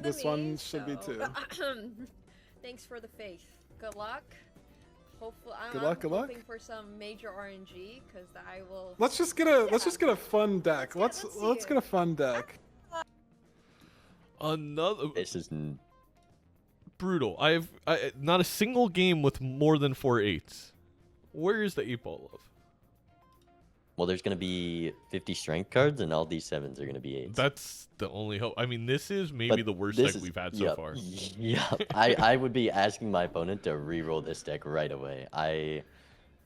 than this me, one should be too. Thanks for the faith. Good luck. Hopefully, Good I'm luck, good luck. hoping for some major RNG because I will. Let's just get a fun deck. Let's get a fun deck. Another. This is brutal. I not a single game with more than 4 8s. Where is the 8-ball love? well, there's gonna be 50 strength cards, and all these 7s are gonna be 8s. That's the only hope. I mean, this is maybe the worst deck we've had so far. Yeah, I would be asking my opponent to re-roll this deck right away.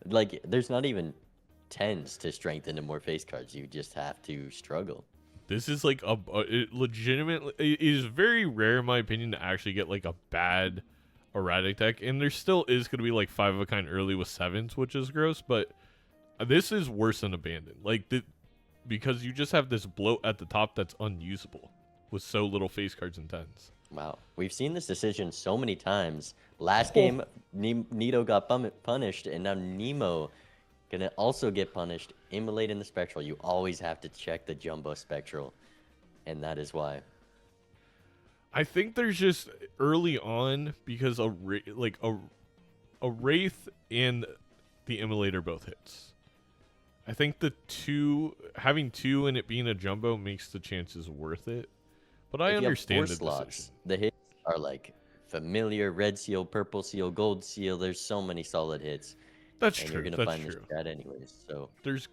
There's not even 10s to strengthen into more face cards. You just have to struggle. This is like it legitimately. It is very rare, in my opinion, to actually get like a bad erratic deck, and there still is going to be like 5 of a kind early with 7s, which is gross. But this is worse than abandoned, because you just have this bloat at the top that's unusable with so little face cards and 10s. Wow, we've seen this decision so many times. Last game, Nito got punished, and now Nemo gonna also get punished. Immolate in the spectral. You always have to check the jumbo spectral, and that is why. I think there's just early on, because a Wraith and the Immolator both hits. I think having 2 and it being a jumbo makes the chances worth it. But I understand the decision. The hits are like familiar, red seal, purple seal, gold seal. There's so many solid hits. That's and true. You're gonna find this chat anyways. So there's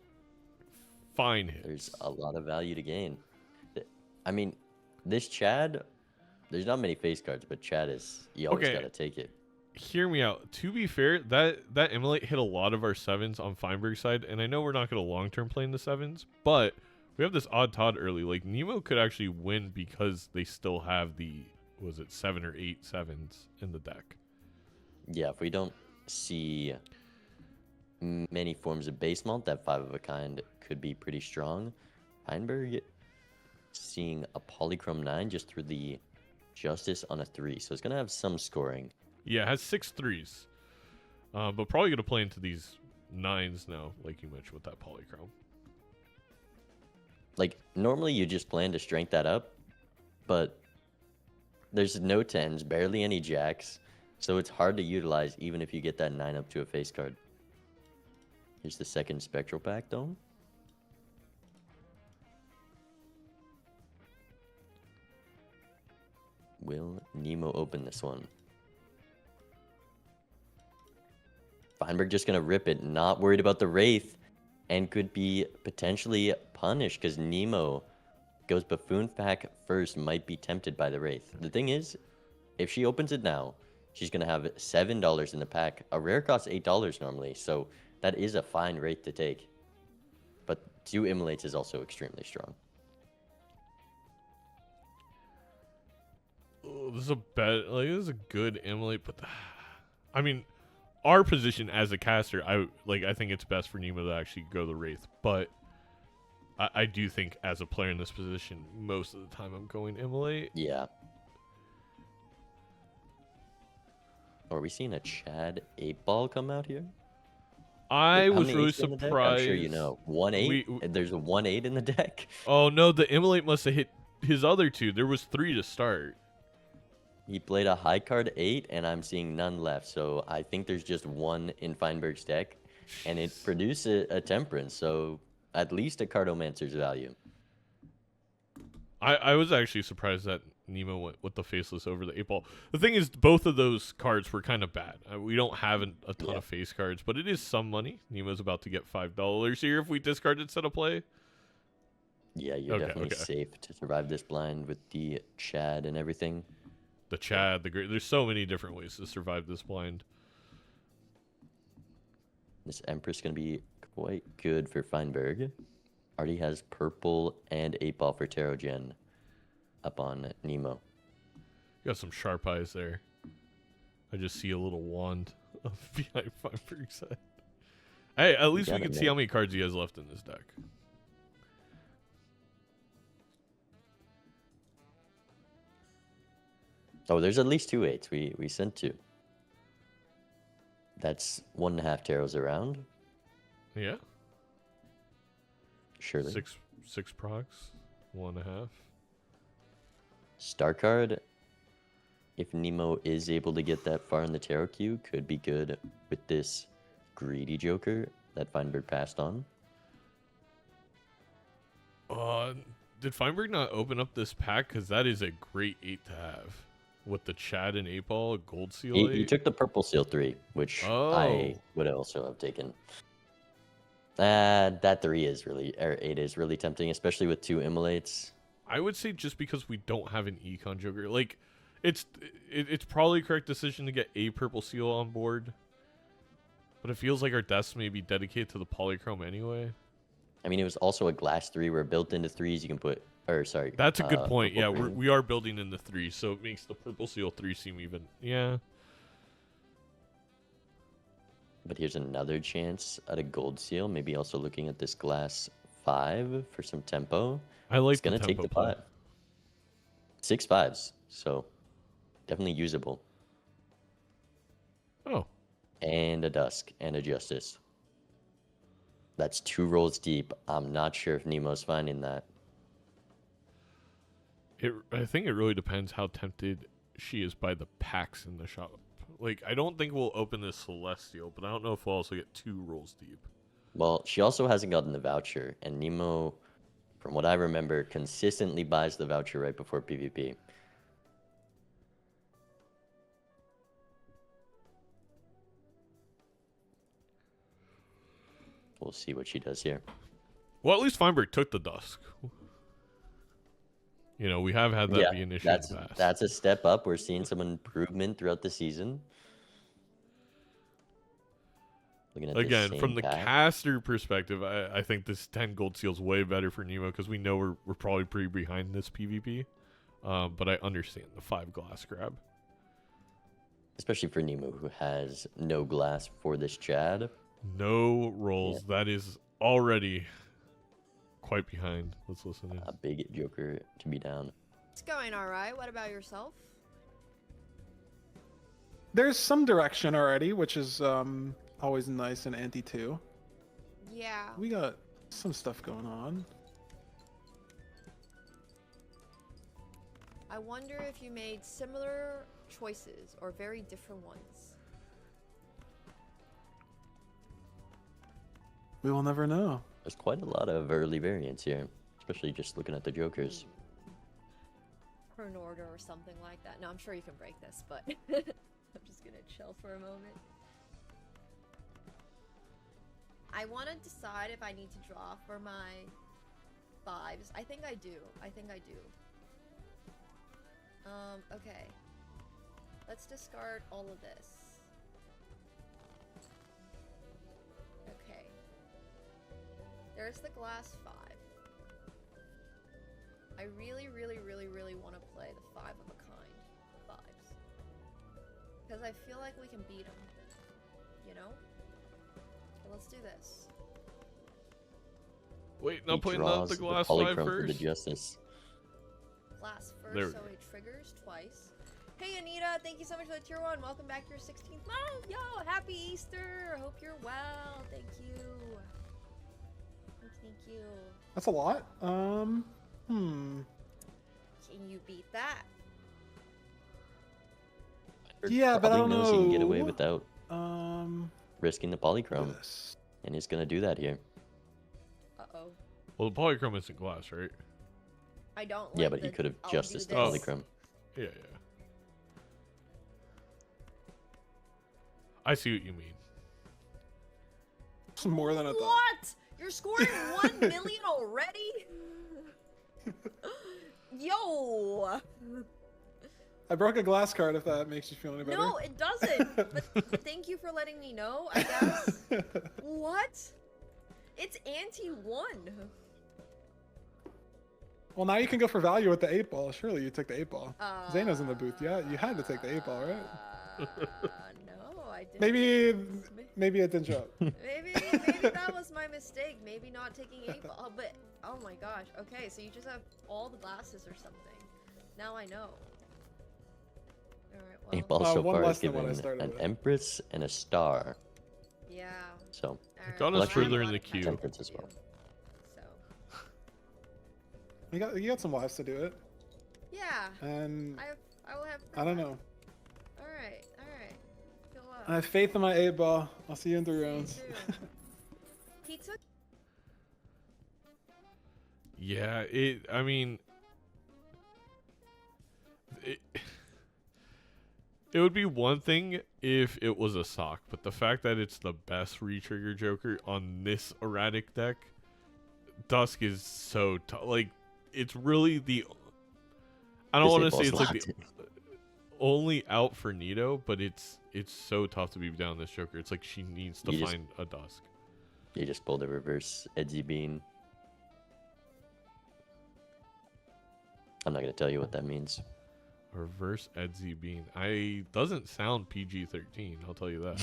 fine hits. There's a lot of value to gain. I mean, this Chad, there's not many face cards, but Chad is, you always gotta take it. Hear me out. To be fair, that Immolate hit a lot of our 7s on Feinberg's side, and I know we're not gonna long-term play in the 7s, but we have this odd Todd early. Like, Nemo could actually win because they still have the, 7 or 8 7s in the deck. Yeah, if we don't see many forms of base mount, that 5 of a kind could be pretty strong. Feinberg seeing a Polychrome 9 just through the Justice on a 3, so it's going to have some scoring. Yeah, it has 6 3s. But probably going to play into these 9s now, like you mentioned with that Polychrome. Like, normally you just plan to strength that up, but there's no 10s, barely any jacks, so it's hard to utilize even if you get that 9 up to a face card. Here's the second Spectral pack, though. Will Nemo open this one? Feinberg just going to rip it, not worried about the Wraith, and could be potentially punished because Nemo goes Buffoon pack first, might be tempted by the Wraith. The thing is, if she opens it now, she's going to have $7 in the pack. A rare costs $8 normally, so that is a fine Wraith to take. But 2 Immolates is also extremely strong. Oh, this is this is a good Immolate, but I mean, our position as a caster, I think it's best for Nemo to actually go the Wraith, but I do think as a player in this position, most of the time I'm going Immolate. Yeah. Are we seeing a Chad 8-ball come out here? I was really surprised. I'm sure you know. 1-8? There's a 1-8 in the deck? Oh, no, the Immolate must have hit his other 2. There was 3 to start. He played a high card 8, and I'm seeing none left. So I think there's just 1 in Feinberg's deck, and it produced a Temperance. So at least a Cardomancer's value. I was actually surprised that Nemo went with the Faceless over the 8-ball. The thing is, both of those cards were kind of bad. We don't have a ton of face cards, but it is some money. Nemo's about to get $5 here if we discard instead of play. Yeah, you're definitely safe to survive this blind with the Chad and everything. The Chad, the great. There's so many different ways to survive this blind. This Empress going to be quite good for Feinberg. Already has purple and 8-ball for Tarot Gen up on Nemo. You got some sharp eyes there. I just see a little wand behind Feinberg's head. Hey, at least we can see how many cards he has left in this deck. Oh, there's at least 2 8s. We sent 2. That's 1.5 tarots around. Yeah. Surely. Six procs, 1.5. Star card if Nemo is able to get that far in the tarot queue, could be good with this greedy Joker that Feinberg passed on. Did Feinberg not open up this pack? Because that is a great 8 to have. With the Chad and 8-ball, gold seal He 8. took the purple seal 3, which I Oh. would also have taken. That 3 is really, or 8 is really tempting, especially with 2 immolates. I would say just because we don't have an econ Joker, like it's probably a correct decision to get a purple seal on board, but it feels like our deaths may be dedicated to the polychrome anyway. I mean, it was also a glass 3 where built into 3s you can put, or sorry. That's a good point. Yeah, green. we are building in the 3, so it makes the purple seal 3 seem even. Yeah. But here's another chance at a gold seal. Maybe also looking at this glass 5 for some tempo. I like It's gonna the take tempo the play. pot. 6 5s, so definitely usable. Oh, And a dusk and a justice. That's 2 rolls deep. I'm not sure if Nemo's finding that. I think it really depends how tempted she is by the packs in the shop. Like, I don't think we'll open this Celestial, but I don't know if we'll also get 2 rolls deep. Well, she also hasn't gotten the voucher, and Nemo, from what I remember, consistently buys the voucher right before PvP. We'll see what she does here. Well, at least Feinberg took the Dusk. You know, we have had that be an issue in the past. That's a step up. We're seeing some improvement throughout the season. Looking at this Again, same from the pack. caster perspective, I think this 10 gold seal is way better for Nemo because we know we're probably pretty behind this PvP. But I understand the 5 glass grab. Especially for Nemo, who has no glass for this Chad. No rolls. Yeah. That is already quite behind. Let's listen in. A big Joker to be down. It's going all right. What about yourself? There's some direction already, which is always nice in Anti 2. Yeah. We got some stuff going on. I wonder if you made similar choices or very different ones. We will never know. There's quite a lot of early variants here, especially just looking at the Jokers. Turn order or something like that. No, I'm sure you can break this, but I'm just gonna chill for a moment. I want to decide if I need to draw for my 5s. I think I do. Okay. Let's discard all of this. Okay. There's the glass 5. I really want to play the 5 of a kind 5s. Because I feel like we can beat them. You know? So let's do this. Wait, He not putting out draws the glass polychrome 5 for the first? Justice. Glass There first, we so go. it triggers twice. Hey Anita, thank you so much for the tier 1. Welcome back to your 16th month. Yo, happy Easter. Hope you're well. Thank you. Thank you. That's a lot. Can you beat that? Yeah, but I Probably don't knows he can get away know. without risking the polychrome, This. and he's gonna do that here. Uh-oh. Well, the polychrome isn't glass, right? I don't Yeah, like but he the- could have I'll justice do the this. polychrome. Yeah. I see what you mean. It's more than I thought. What? You're scoring 1 million already? Yo! I broke a glass card if that makes you feel any better. No, it doesn't. But thank you for letting me know, I guess. What? It's anti-1. Well, now you can go for value with the 8-ball. Surely you took the 8-ball. Uh, Zayna's in the booth. Yeah, you had to take the 8-ball, right? No, I didn't. Maybe it didn't show up. Maybe that was my mistake. Maybe not taking 8-ball. But, oh my gosh. Okay, so you just have all the glasses or something. Now I know. Alright, well. 8-ball so one far has less than what I given started an with. Empress and a star, Yeah. so Alright, got well, us I have a further in lot the of queue. catching Temperance to as well. do, So. You got some lives to do it, Yeah. and I will have. I don't know. I have faith in my 8-ball. I'll see you in 3 rounds. Pizza? Yeah, I mean, it would be one thing if it was a sock, but the fact that it's the best retrigger Joker on this erratic deck, Dusk is so tough. Like, it's really the. I don't want to say it's like the only out for Nito, but it's so tough to be down this Joker. It's like she needs to find a Dusk. You just pulled a reverse Edgy Bean. I'm not gonna tell you what that means. Reverse Edzy Bean. Doesn't sound PG-13, I'll tell you that.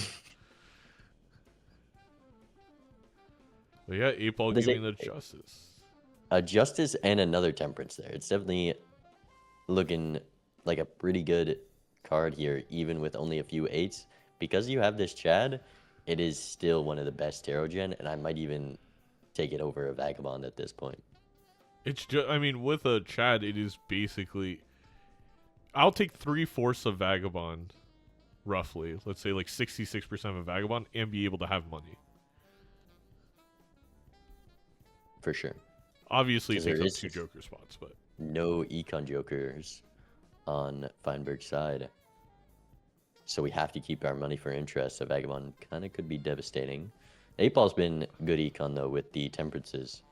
But yeah, 8-ball giving the Justice. A Justice and another Temperance there. It's definitely looking like a pretty good card here, even with only a few 8s. Because you have this Chad, it is still one of the best Tarot Gen, and I might even take it over a Vagabond at this point. It's just, I mean, with a Chad, it is basically... I'll take 3/4 of Vagabond, roughly. Let's say like 66% of a Vagabond, and be able to have money. For sure. Obviously, it takes up 2 Joker spots, but... No Econ Jokers on Feinberg's side. So we have to keep our money for interest. So Vagabond kind of could be devastating. 8-ball's been good Econ, though, with the Temperances.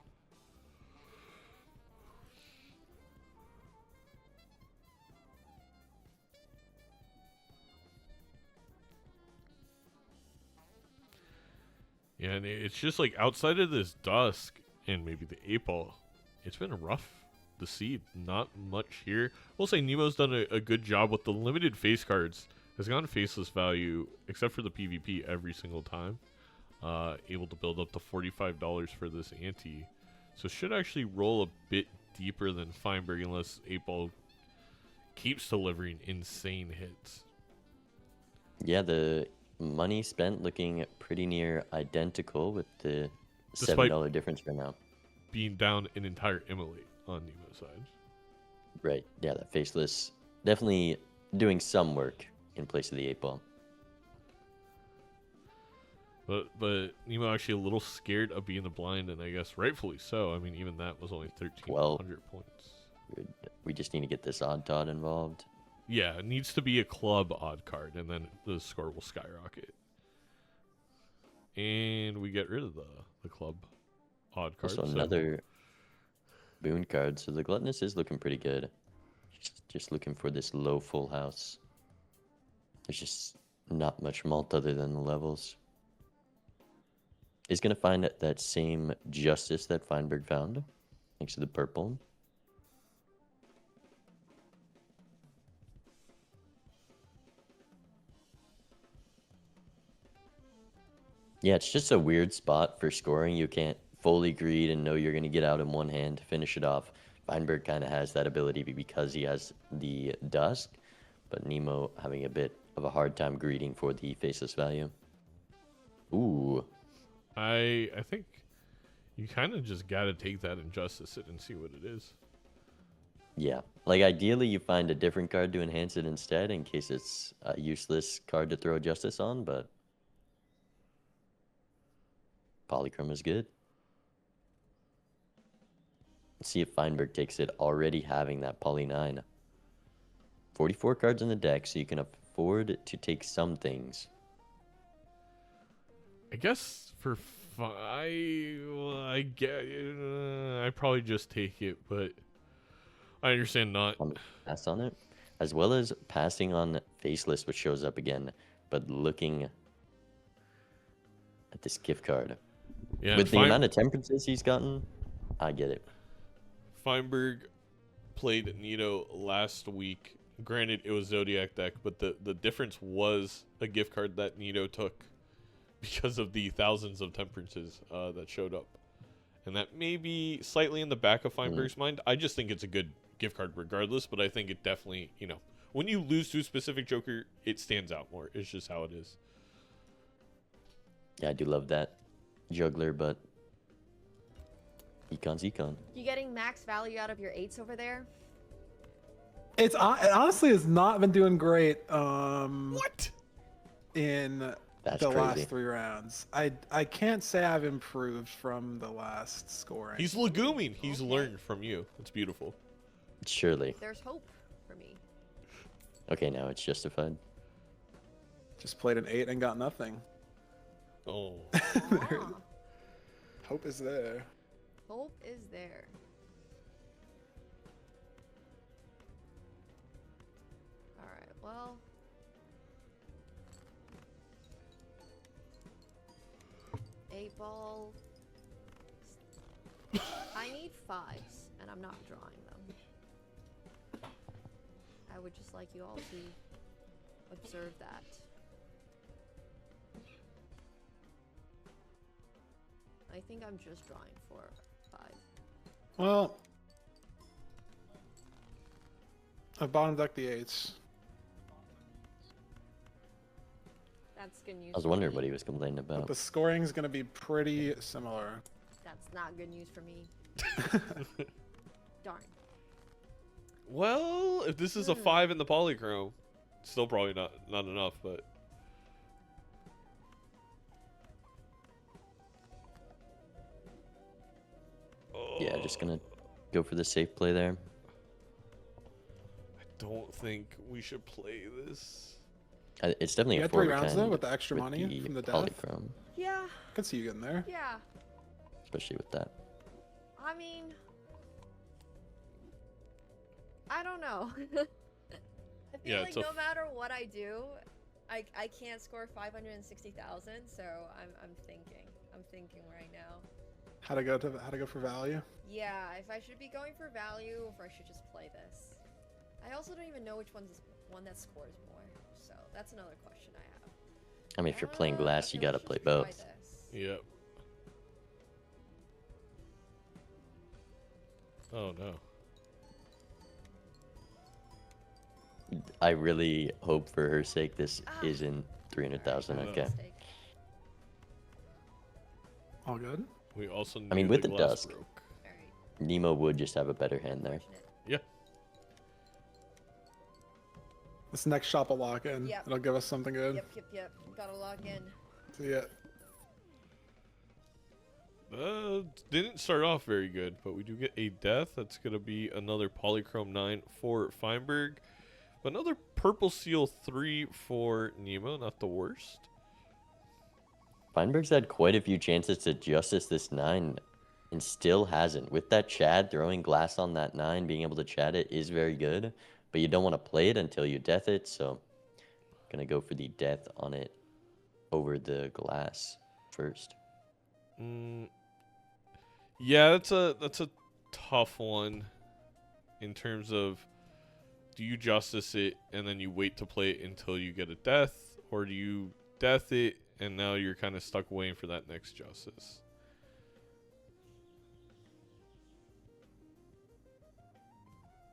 Yeah, and it's just like outside of this Dusk and maybe the 8-ball, it's been rough to see. Not much here. We'll say Nemo's done a good job with the limited face cards. Has gone faceless value, except for the PvP, every single time. Able to build up to $45 for this ante. So should actually roll a bit deeper than Feinberg unless 8-ball keeps delivering insane hits. Yeah, the money spent looking pretty near identical with the Despite $7 difference right now. Being down an entire immolate on Nemo's side. Right, yeah, that faceless definitely doing some work in place of the 8-ball. But Nemo actually a little scared of being the blind, and I guess rightfully so. I mean, even that was only 1,300 points. We just need to get this odd Todd involved. Yeah, it needs to be a club odd card, and then the score will skyrocket. And we get rid of the club odd card. So another boon card. So the Gluttonous is looking pretty good. Just looking for this low full house. There's just not much malt other than the levels. He's going to find that same Justice that Feinberg found, thanks to the purple. Yeah, it's just a weird spot for scoring. You can't fully greed and know you're going to get out in one hand to finish it off. Feinberg kind of has that ability because he has the Dusk, but Nemo having a bit of a hard time greeting for the faceless value. Ooh. I think you kind of just got to take that and Justice it and see what it is. Yeah, like ideally you find a different card to enhance it instead in case it's a useless card to throw Justice on, but Polychrome is good. Let's see if Feinberg takes it, already having that Poly 9. 44 cards in the deck, so you can afford to take some things. I guess for I probably just take it, but I understand not. Pass on it, as well as passing on Faceless, which shows up again, but looking at this gift card. Yeah, with the amount of Temperances he's gotten, I get it. Feinberg played Nito last week. Granted, it was Zodiac deck, but the difference was a gift card that Nito took because of the thousands of Temperances that showed up. And that may be slightly in the back of Feinberg's mind. I just think it's a good gift card regardless, but I think it definitely, when you lose to a specific Joker, it stands out more. It's just how it is. Yeah, I do love that juggler, but Econ's Econ. You getting max value out of your 8s over there? It honestly has not been doing great. What? in That's the crazy. last 3 rounds. I can't say I've improved from the last scoring. He's leguming. He's Okay. learned from you. It's beautiful. Surely. There's hope for me. Okay, now it's justified. Just played an 8 and got nothing. Oh. Ah, Hope is there. hope is there. Alright, well. Eight ball. I need 5s, and I'm not drawing them. I would just like you all to observe that. I think I'm just drawing for 5. Well, I bottom decked the 8s. That's good news. I was for wondering me. what he was complaining But about. the scoring's gonna be pretty similar. That's not good news for me. Darn. Well, if this is a 5 in the polychrome, still probably not enough, but Yeah, just gonna go for the safe play there. I don't think we should play this. It's definitely You a had 3 4 rounds kind though with the extra money the from the death. polychrome, Yeah, I could see you getting there. yeah. especially with that. I mean, I don't know. I feel Yeah, like it's a no f- matter what I do, I can't score 560,000. So I'm thinking right now. How to go for value. Yeah, if I should be going for value, or if I should just play this. I also don't even know which one's one that scores more. So that's another question I have. I mean, if you're playing glass, Okay, you gotta let's play just retry both. this. Yep. Oh no. I really hope for her sake this Ah. isn't 300,000. Alright, Okay. Mistake. All good. We also I mean, knew with the glass dusk. broke. Alright. Nemo would just have a better hand there. Unfortunate. Yeah. This next shop will lock in. Yep. It'll give us something good. Yep. Gotta log in. See ya. Didn't start off very good, but we do get a death. That's gonna be another polychrome 9 for Feinberg. Another purple seal 3 for Nemo. Not the worst. Feinberg's had quite a few chances to justice this 9 and still hasn't. With that Chad, throwing glass on that 9, being able to Chad it is very good, but you don't want to play it until you death it, so gonna go for the death on it over the glass first. Yeah, that's a tough one in terms of, do you justice it and then you wait to play it until you get a death, or do you death it and now you're kind of stuck waiting for that next justice?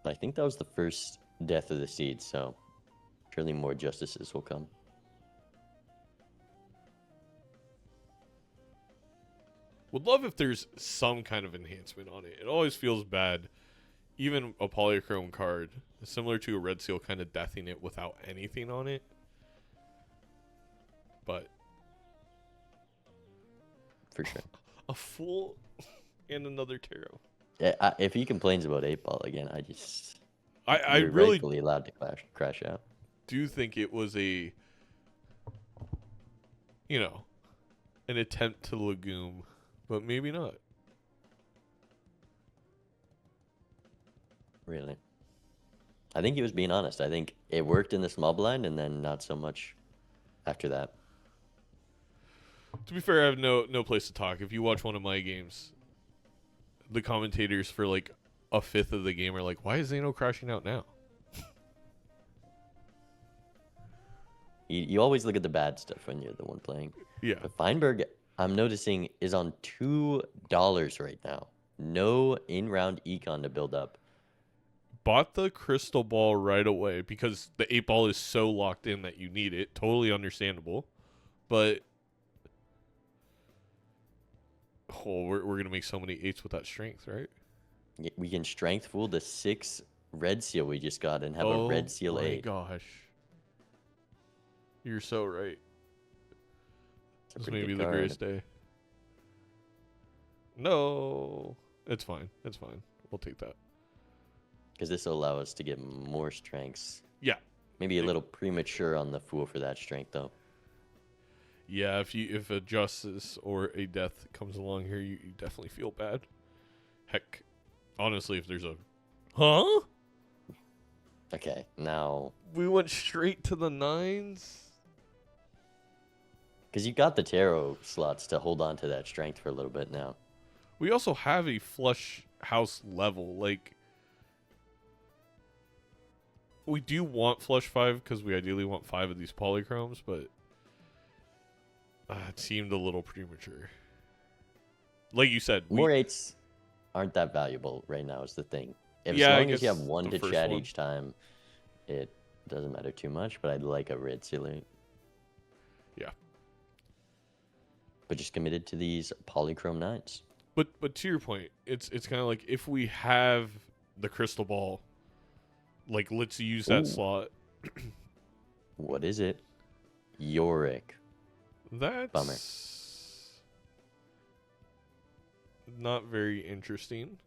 I think that was the first death of the seed, so surely more justices will come. Would love if there's some kind of enhancement on it. It always feels bad, even a polychrome card, similar to a red seal, kind of deathing it without anything on it. But For sure. a full and another tarot. Yeah, if he complains about 8-ball again, I you're really rightfully allowed to crash out. do think it was an attempt to legume, but maybe not. Really. I think he was being honest. I think it worked in the small blind and then not so much after that. To be fair, I have no place to talk. If you watch one of my games, the commentators for like a fifth of the game are like, "Why is Zeno crashing out now?" You always look at the bad stuff when you're the one playing. Yeah. But Feinberg, I'm noticing, is on $2 right now. No in-round econ to build up. Bought the crystal ball right away because the 8-ball is so locked in that you need it. Totally understandable. But we're going to make so many 8s with that strength, right? We can strength fool the 6 red seal we just got and have a red seal my 8. Gosh. You're so right. It's a This pretty may be good the card. greatest day. No, it's fine. It's fine. We'll take that. Because this will allow us to get more strengths. Yeah. Maybe a little premature on the Fool for that strength, though. Yeah, if a justice or a death comes along here, you definitely feel bad. Heck, honestly, if there's a... Huh? Okay, now... We went straight to the 9s? Because you got the tarot slots to hold on to that strength for a little bit now. We also have a flush house level. Like, we do want flush 5 because we ideally want 5 of these polychromes, but it seemed a little premature. Like you said, More 8s aren't that valuable right now is the thing. As Yeah, I long as you have guess one the to first chat one. each time, it doesn't matter too much, but I'd like a red sealer. Yeah. But just committed to these polychrome 9s. But to your point, it's kind of like if we have the crystal ball, like let's use that Ooh. slot. What is it? Yorick. That's Bummer. not very interesting.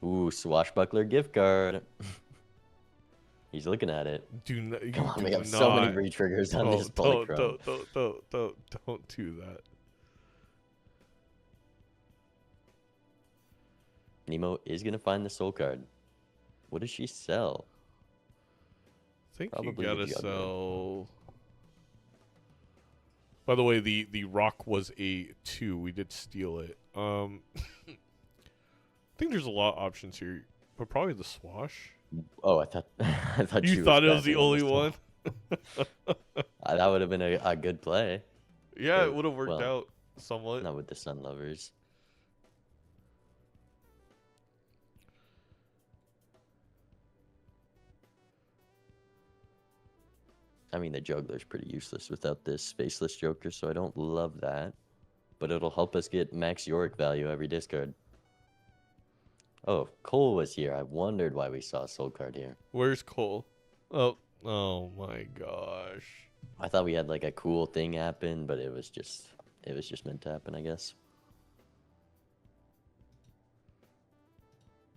Ooh, swashbuckler gift card. He's looking at it. Come on, we have so many re-triggers on this polychrome. Don't do that. Nemo is going to find the soul card. What does she sell? I think Probably you the gotta juggler. sell. By the way, the rock was a 2. We did steal it. I think there's a lot of options here, but probably the swash. Oh, I thought You she thought it was passing the on only this one? That would have been a good play. Yeah, Or, it would have worked well, out somewhat. Not with the Sun Lovers. I mean, the Juggler's pretty useless without this Faceless Joker, so I don't love that. But it'll help us get max Yorick value every discard. Oh, Cole was here. I wondered why we saw a soul card here. Where's Cole? Oh my gosh. I thought we had like a cool thing happen, but it was just meant to happen, I guess.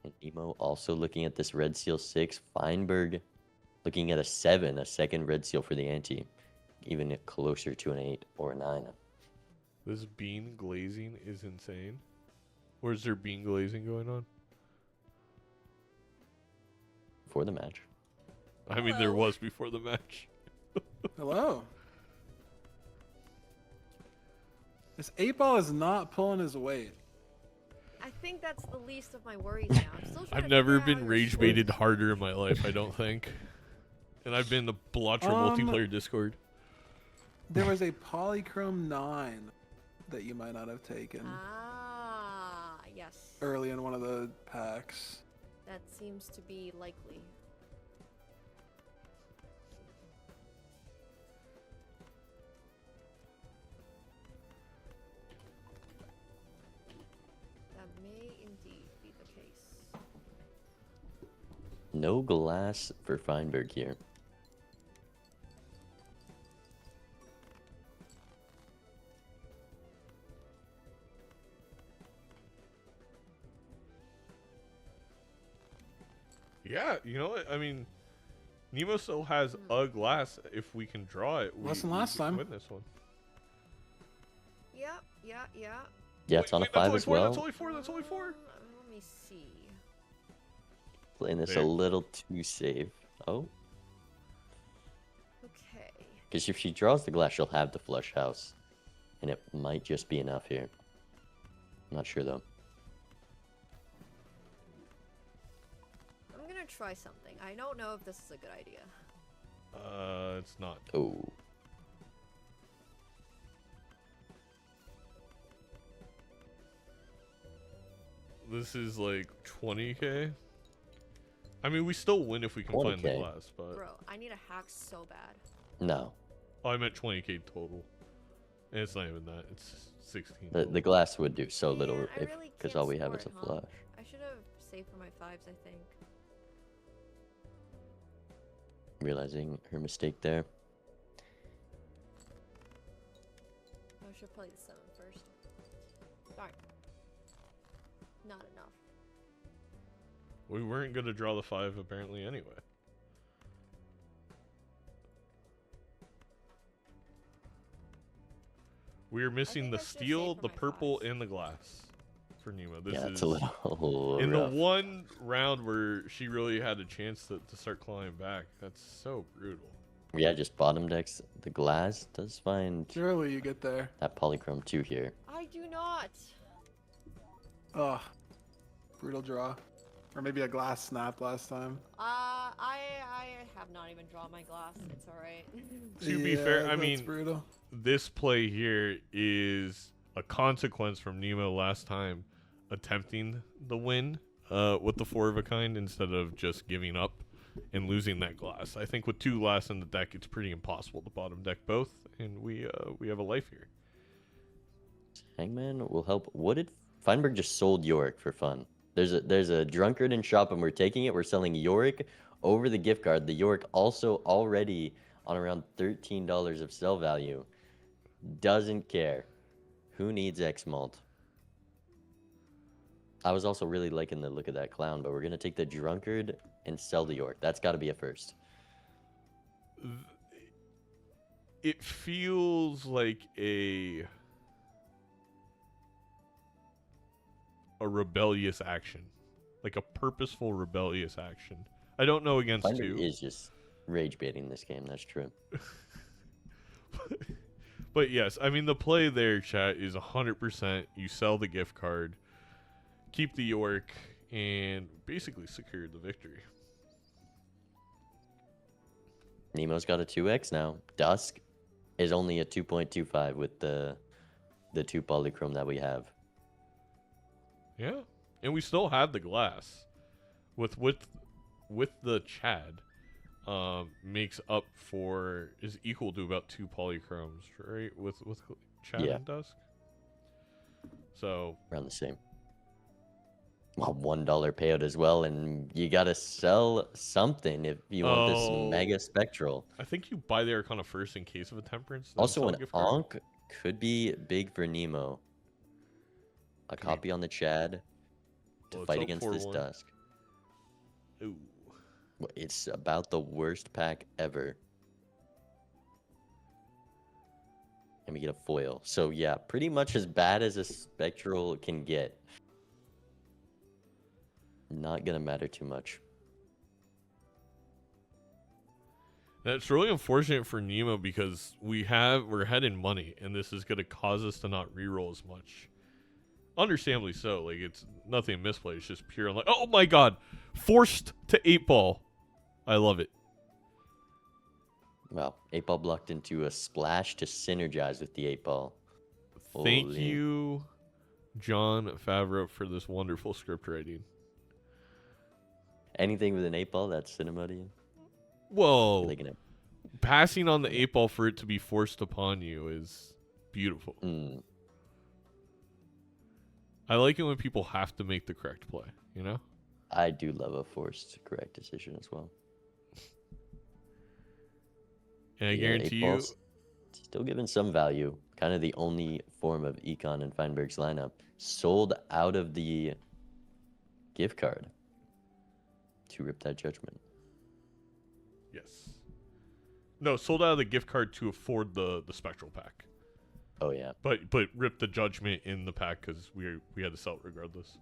And Emo also looking at this Red Seal 6. Feinberg looking at a 7, a second Red Seal for the ante. Even closer to an 8 or a 9. This bean glazing is insane. Where's there bean glazing going on? For the match. I mean, there was before the match. Hello. This 8-ball is not pulling his weight. I think that's the least of my worries now. I'm still trying I've to never figure out been how rage your baited harder in my life, I don't think. And I've been in the Balatro multiplayer Discord. There was a polychrome 9 that you might not have taken yes. early in one of the packs. That seems to be likely. That may indeed be the case. No glass for Feinberg here. Yeah, you know what? I mean, Nemo still has a glass. If we can draw it, Less than we last can time. win this one. Yeah. Yeah, it's on a 5 as well. That's only 4. That's only 4. Let me see. Playing this There. a little too safe. Oh, Okay. because if she draws the glass, she'll have the flush house. And it might just be enough here. I'm not sure though. I'm gonna try something. I don't know if this is a good idea. It's not. Oh. This is like 20k. I mean, we still win if we can find the 20K. glass, but Bro, I need a hack so bad. No. oh, I meant 20k total. And it's not even that. It's 16. The glass would do so little Man, I if really because can't all we have score is a it, huh? flush. I should have saved for my 5s, I think. Realizing her mistake there. should play the 7 first. Darn. Not enough. We weren't going to draw the 5 apparently anyway. We are missing think the I should've steel, saved for the my purple, 5s. and the glass for Nemo. This Yeah, is it's a little in rough. the one round where she really had a chance to start clawing back. That's so brutal. Yeah, just bottom decks. The glass does find Surely you get there. that polychrome 2 here. I do not. Ugh. Brutal draw. Or maybe a glass snap last time. I have not even drawn my glass. It's alright. To be fair, I that's mean, brutal. this play here is a consequence from Nemo last time attempting the win with the 4 of a kind instead of just giving up and losing that glass. I think with 2 glass in the deck, it's pretty impossible to bottom deck both, and we have a life here. Hangman will help. What did Feinberg just sold Yorick for fun? There's a drunkard in shop and we're taking it. We're selling Yorick over the gift card. The Yorick also already on around $13 of sell value. Doesn't care. Who needs X malt? I was also really liking the look of that clown, but we're gonna take the drunkard and sell the Yorick. That's got to be a first. It feels like a rebellious action, like a purposeful rebellious action. I don't know against Feinberg 2. is just rage baiting this game. That's true. But yes, I mean the play there, chat, is 100%. You sell the gift card, keep the York, and basically secure the victory. Nemo's got a 2x now. Dusk is only a 2.25 with the 2 polychrome that we have. Yeah, and we still have the glass with the Chad. Makes up for is equal to about 2 polychromes, right? With Chad Yeah. and Dusk. So Around the same. Well, $1 payout as well, and you gotta sell something if you want this mega spectral. I think you buy the Arcana first in case of a temperance. then Also, sell an a gift card. Ankh could be big for Nemo. A Okay. copy on the Chad to Well, it's fight up against this 4-1. Dusk. Ooh. It's about the worst pack ever. And we get a foil. So yeah, pretty much as bad as a spectral can get. Not gonna matter too much. That's really unfortunate for Nemo because we're ahead in money, and this is gonna cause us to not reroll as much. Understandably so. Like, it's nothing misplay. It's just pure like, oh my god, forced to 8-ball. I love it. Well, 8-ball blocked into a splash to synergize with the 8-ball. Thank Holy. you, John Favreau, for this wonderful script writing. Anything with an 8-ball, that's cinema to you? Whoa. Are they gonna... Passing on the 8-ball for it to be forced upon you is beautiful. Mm, I like it when people have to make the correct play, you know? I do love a forced correct decision as well. And I Yeah, guarantee 8 you, balls still giving some value. Kind of the only form of econ in Feinberg's lineup. Sold out of the gift card to rip that judgment. yes. No, sold out of the gift card to afford the spectral pack. Oh yeah, But rip the judgment in the pack because we had to sell it regardless.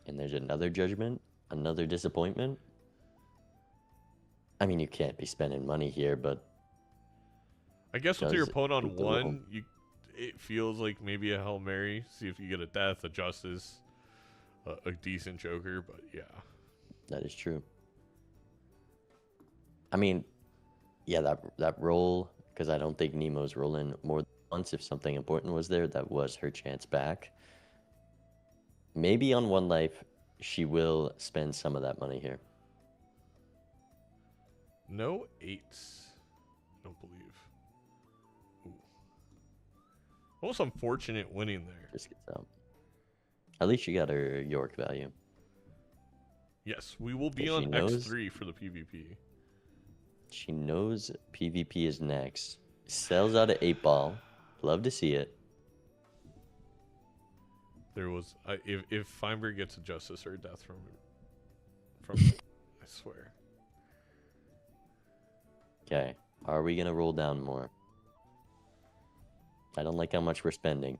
and there's another judgment, another disappointment. I mean, you can't be spending money here, but I guess with your Does opponent on beat the one, it feels like maybe a Hail Mary. See if you get a death, a justice, a decent joker. But yeah, that is true. I mean, yeah, that roll, because I don't think Nemo's rolling more than once. If something important was there, that was her chance back. Maybe on one life, she will spend some of that money here. no 8s. I don't believe. Ooh. Almost unfortunate winning there. Just gets out. At least she got her York value. Yes, we will be Yeah, on she knows. X3 for the PvP. She knows PvP is next. Sells out of 8-ball. Love to see it. There was if Feinberg gets a justice or a death from it, I swear. Okay. Are we gonna roll down more? I don't like how much we're spending.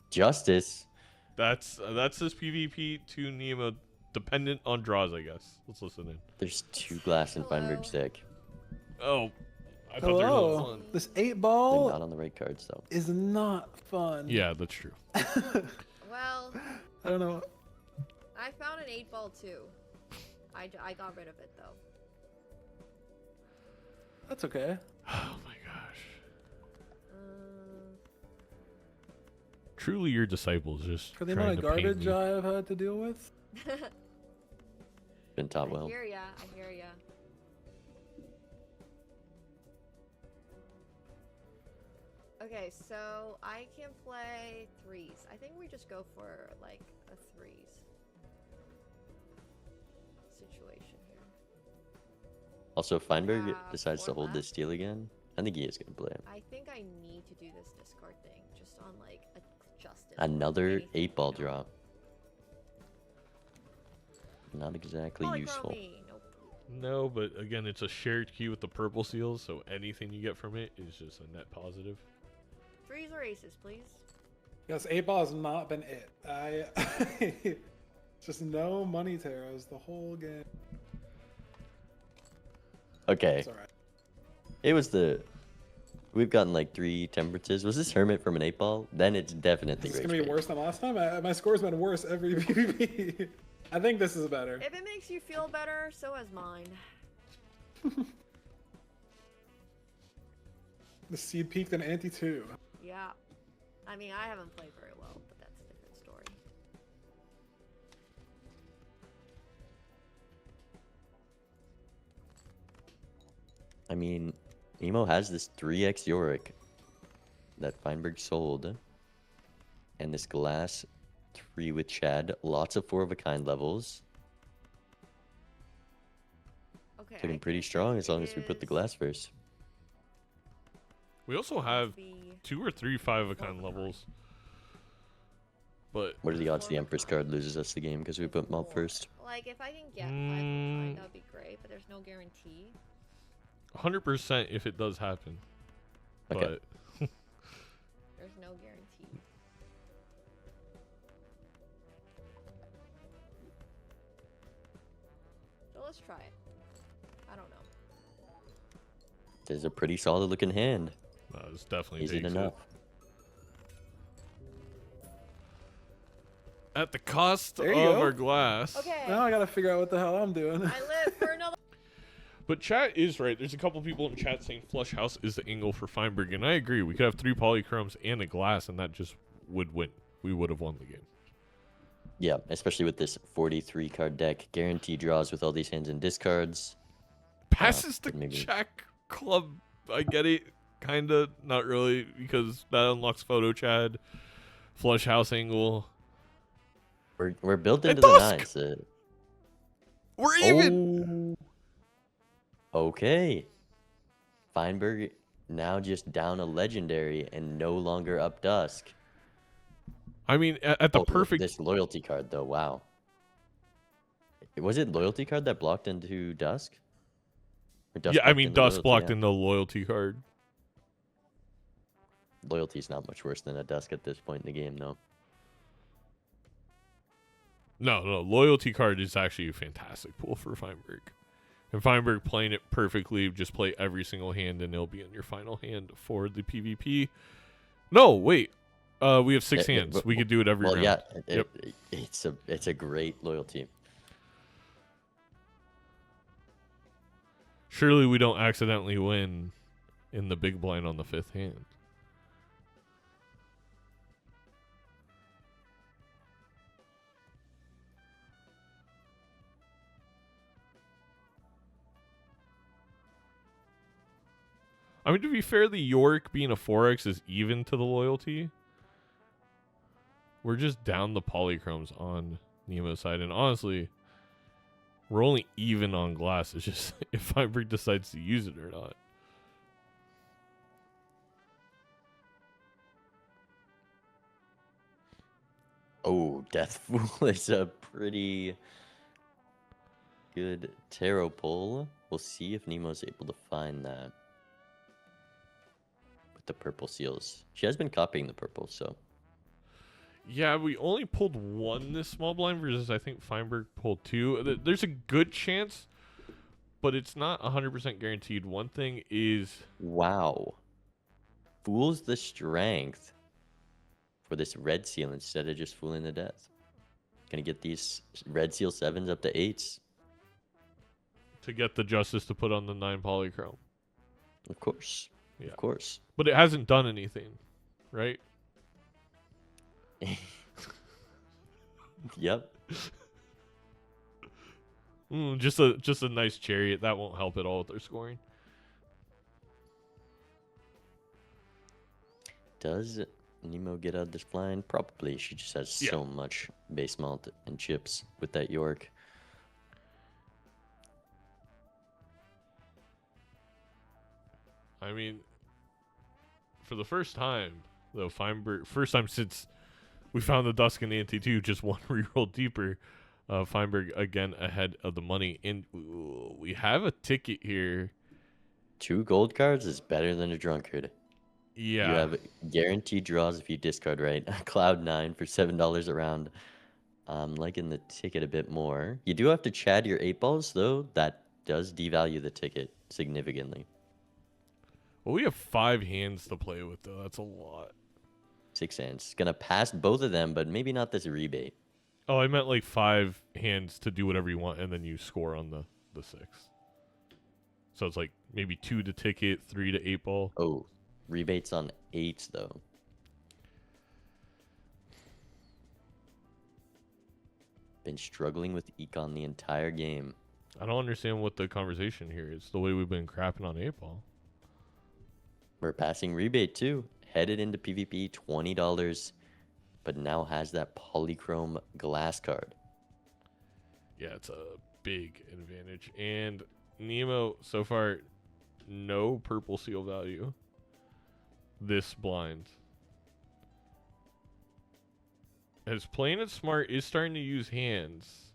Justice. That's this PvP to Nemo dependent on draws, I guess. Let's listen in. There's 2 glass in Feinberg's deck. Oh, I thought there was Hello. one. This They're 8-ball not on the right cards though. is not fun. Yeah, that's true. Well, I don't know. I found an 8-ball too. I got rid of it though. That's okay. Oh my gosh. Truly, your disciples just For the trying amount of to paint garbage me. I've had to deal with. Been taught I well. hear ya. I hear ya. Okay, so I can play 3s. I think we just go for like a 3s situation here. Also, if Feinberg Yeah, decides to 4 hold this left. steal again, I think he is gonna play it. I think I need to do this discard thing just on like a justice. or Another anything, 8-ball you know. drop. Not exactly useful. Polychromy, nope. No, but again, it's a shared key with the purple seals, so anything you get from it is just a net positive. 3s or aces, please. Yes, 8-ball has not been it. Just no money taros the whole game. Okay, It's alright. it was the. We've gotten like 3 temperatures. Was this Hermit from an 8-ball? Then it's definitely Is this Rage gonna be Bait. worse than last time? My score's been worse every PvP. I think this is better. If it makes you feel better, so has mine. The seed peaked in Ante 2. Yeah. I mean, I haven't played very well, but that's a different story. I mean, Emo has this 3x Yorick that Feinberg sold. And this glass 3 with Chad. Lots of 4 of a kind levels. Okay. Looking I pretty think strong it as long as we put the is glass first. We also have the 2 or 3 5-of-a-kind levels. But What are the odds the 4 of a Empress kind. card loses us the game because we put them up first? Like, if I can get 5 of a kind, that would be great, but there's no guarantee. 100% if it does happen. Okay. But There's no guarantee. So let's try it. I don't know. This is a pretty solid looking hand. it's definitely Is it takes enough? At the cost There of you go. our glass. Okay. Now I gotta figure out what the hell I'm doing. I live for another. But chat is right. There's a couple people in chat saying Flush House is the angle for Feinberg, and I agree. We could have 3 polychromes and a glass, and that just would win. We would have won the game. Yeah, especially with this 43 card deck. Guaranteed draws with all these hands and discards. Passes the maybe. check club. I get it. Kinda. Not really, because that unlocks Photo Chad. Flush House angle. We're built And into the Dusk! nines. We're even! Okay. Feinberg now just down a legendary and no longer up Dusk. I mean, at the Oh, perfect... This loyalty card, though, wow. Was it loyalty card that blocked into Dusk? Or Dusk Yeah, I blocked mean, into Dusk loyalty? blocked Yeah. in the loyalty card. Loyalty's not much worse than a Dusk at this point in the game, though. No, loyalty card is actually a fantastic pool for Feinberg. And Feinberg playing it perfectly, just play every single hand and it'll be in your final hand for the PvP. No, wait. We have 6 hands. but- We could do it every Well, round. yeah, it's a great loyalty. Surely we don't accidentally win in the big blind on the 5th hand. I mean, to be fair, the York being a 4x is even to the loyalty. We're just down the polychromes on Nemo's side. And honestly, we're only even on glass. It's just if Feinberg decides to use it or not. Oh, Death Fool is a pretty good tarot pull. We'll see if Nemo's able to find that with the purple seals. She has been copying the purple, so. Yeah, we only pulled one this small blind versus I think Feinberg pulled two. There's a good chance, but it's not 100% guaranteed. One thing is... Wow. Fool's the strength for this red seal instead of just fooling the death. Gonna get these red seal 7s up to 8s. To get the justice to put on the 9 polychrome. Of course. Yeah. Of course. But it hasn't done anything, right? Yep. Just a nice chariot. That won't help at all with their scoring. Does Nemo get out of this blind? Probably. She just has so much base malt and chips with that York. I mean, for the first time, though, Feinberg, first time since we found the Dusk and the NT2, just one reroll deeper. Feinberg again ahead of the money. And we have a ticket here. 2 gold cards is better than a drunkard. Yeah. You have guaranteed draws if you discard right. Cloud 9 for $7 a round. I'm liking the ticket a bit more. You do have to chad your 8 balls, though. That does devalue the ticket significantly. Well, we have 5 hands to play with, though. That's a lot. 6 hands. Gonna pass both of them, but maybe not this rebate. Oh, I meant like 5 hands to do whatever you want, and then you score on the 6. So it's like maybe 2 to ticket, 3 to 8 ball. Oh, rebates on 8s, though. Been struggling with econ the entire game. I don't understand what the conversation here is. The way we've been crapping on 8 ball. We're passing rebate, too. Headed into PvP, $20. But now has that polychrome glass card. Yeah, it's a big advantage. And Nemo, so far, no purple seal value. This blind. As playing it smart is starting to use hands.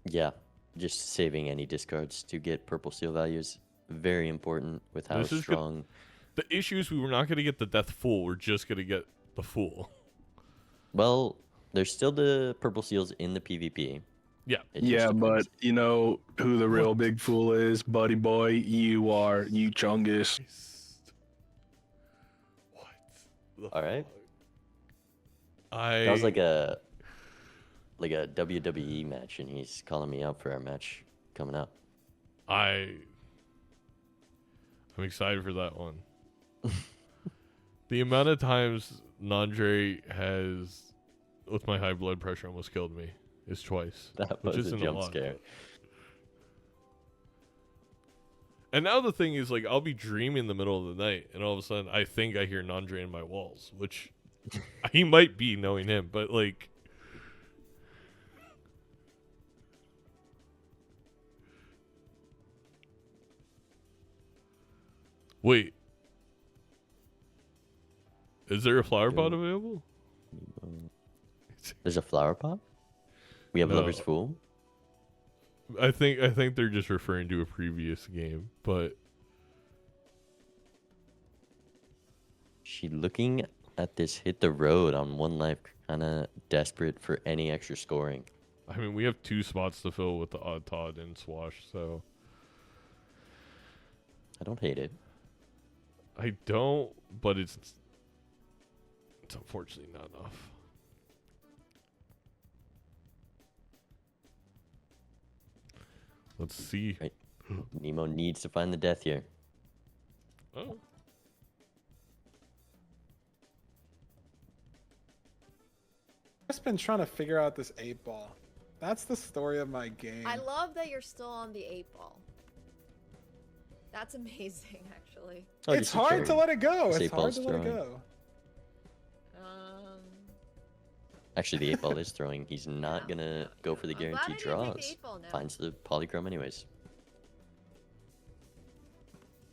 Yeah, just saving any discards to get purple seal values. Very important with how strong. The issue is we were not going to get the Death Fool. We're just going to get the Fool. Well, there's still the purple seals in the PvP. Yeah. Yeah, but you know who the real big fool is, buddy boy? You are, you Chungus. What? All right. That was like a WWE match, and he's calling me out for our match coming up. I'm excited for that one. The amount of times Nandre has, with my high blood pressure, almost killed me is twice. That which was a isn't jump lot, scare. but... And now the thing is, like, I'll be dreaming in the middle of the night, and all of a sudden I think I hear Nandre in my walls, which he might be, knowing him, but like... Wait. Is there a flower pot available? There's a flower pot? We have No. Lover's Fool? I think they're just referring to a previous game, but She looking at this hit the road on 1 life, kind of desperate for any extra scoring. I mean, we have 2 spots to fill with the Odd Todd and Swash, so I don't hate it. I don't, but it's unfortunately not enough. Let's see. Right. Nemo needs to find the death here. Oh. I've just been trying to figure out this 8 ball. That's the story of my game. I love that you're still on the 8 ball. That's amazing, actually. Oh, It's just a hard to cherry. let it go. This It's 8 hard ball's to let it throwing. go. Actually, the 8 ball is throwing. He's not Yeah. gonna go for the I'm glad I guaranteed didn't take the draws. 8 ball now. Finds the polychrome anyways.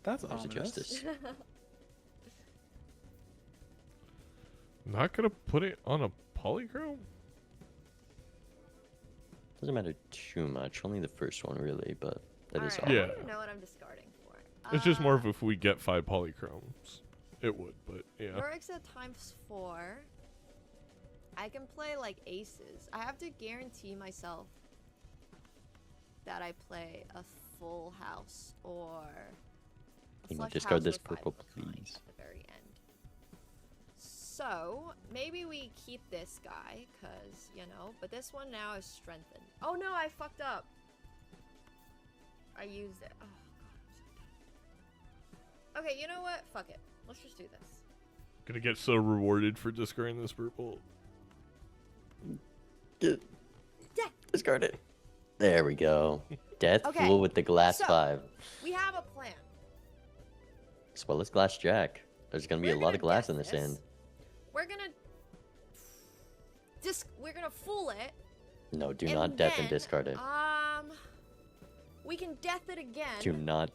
That's There's a ominous. justice. Not gonna put it on a polychrome? Doesn't matter too much. Only the first one really, but that is Alright, all. Yeah. I don't even know what I'm discarding for. It's just more of if we get 5 polychromes. It would, but yeah. Your exit times 4. I can play like aces. I have to guarantee myself that I play a full house or a Can you flush discard house this or 5 purple, of a kind please? at the very end. So maybe we keep this guy, cause you know. But this one now is strengthened. Oh no, I fucked up. I used it. Oh god. Okay, you know what? Fuck it. Let's just do this. Gonna get so rewarded for discarding this purple. Get Death. discard it. There we go. Death Okay, Fool with the glass so- 5. We have a plan. As well as glass jack. There's gonna be We're a lot gonna of glass death in this hand. We're gonna fool it. No, do and not death and then, discard it. We can death it again. Do not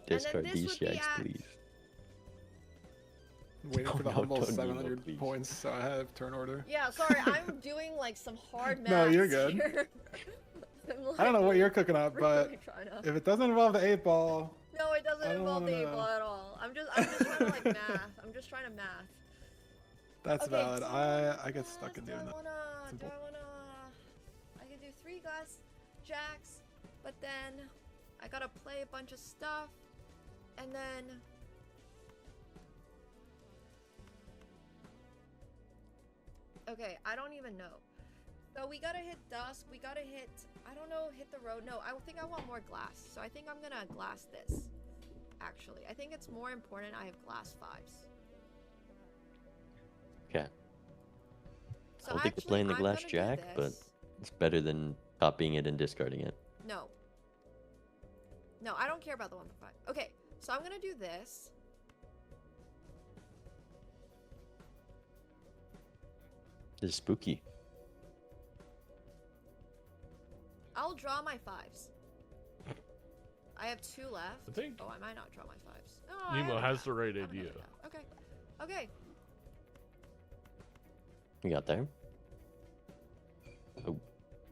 then discard this these would be jacks, at- please. Waiting for the No, humble don't do that, 700 please. points, so I have turn order. Yeah, sorry, I'm doing like some hard math. No, you're good. Here. I don't know what you're cooking up, but really trying to... if it doesn't involve the 8 ball, No, it doesn't I don't involve the wanna 8 ball know. at all. I'm just trying to like math. I'm just trying to math. that's Okay, valid. do I get stuck in doing that. Simple. I can do 3 glass jacks, but then I gotta play a bunch of stuff, and then okay, I don't even know. So we gotta hit dusk. We gotta hit. I don't know. Hit the road. No, I think I want more glass. So I think I'm gonna glass this. Actually, I think it's more important. I have glass 5s. Okay. So I don't think we're actually, playing the I'm glass gonna do jack, but this. it's better than copying it and discarding it. No. No, I don't care about the 1 for 5. Okay, so I'm gonna do this. This is spooky. I'll draw my 5s. I have 2 left. I think Oh, I might not draw my 5s. Oh, Nemo I have has the right I have idea. another guy. Okay. Okay. We got there. Oh,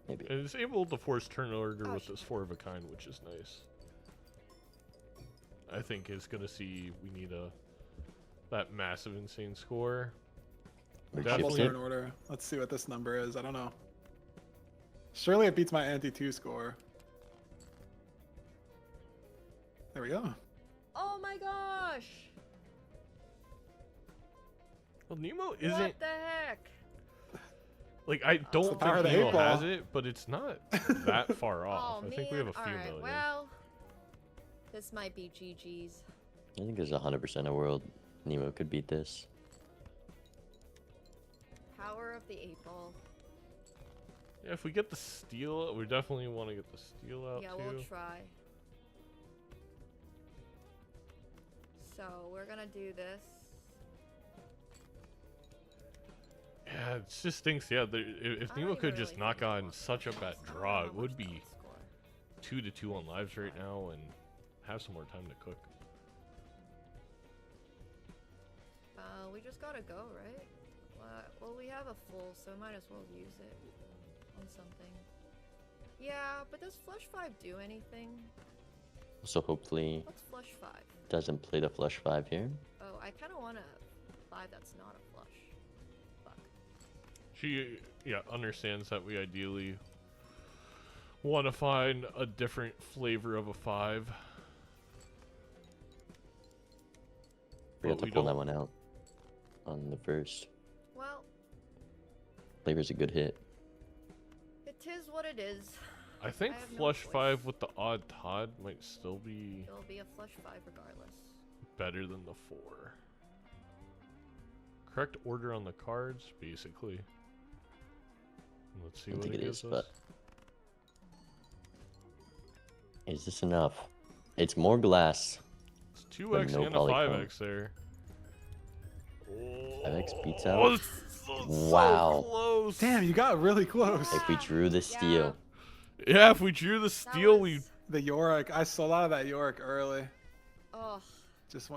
maybe. And it's able to force turn order Oh, with shit. this 4 of a kind, which is nice. I think it's gonna see we need that massive insane score. We're Double Definitely. turn order. Let's see what this number is. I don't know. Surely it beats my anti-2 score. There we go. Oh my gosh! Well, Nemo isn't What the heck? like I don't the power of think the Nemo 8 ball. has it, but it's not that far off. Oh, I think we have a man. few Alright, million. well, this might be GG's. I think there's 100% a world Nemo could beat this. Power of the 8 ball. Yeah, if we get the steal, we definitely want to get the steal out Yeah, too. we'll try. So, we're gonna do this. Yeah, it just thinks, yeah, if I Nemo don't could even just really knock think I on want such a this. bad I don't know draw, how it would much be that'll score. 2-2 on lives right now and have some more time to cook. We just gotta go, right? Well, we have a full, so might as well use it on something. Yeah, but does flush 5 do anything? So hopefully What's flush 5? doesn't play the flush 5 here. Oh, I kind of want a 5 that's not a flush. Fuck. She, yeah, understands that we ideally want to find a different flavor of a 5. We But have to we pull that don't- one out on the first. Well, Flavor's a good hit. it is what it is. I think have no flush choice. 5 with the odd Todd might still be It'll be a flush 5 regardless. better than the 4. Correct order on the cards, basically. Let's see I don't what think it it gives is, us. but is this enough? It's more glass. It's 2x but no and a polychrome. 5x there. Oh, FX beats Oh, out. so Wow. close. Damn, you got really close. If we drew the steal. Yeah, if we drew the steal, we. The Yorick, I sold out of that Yorick early. Oh, I just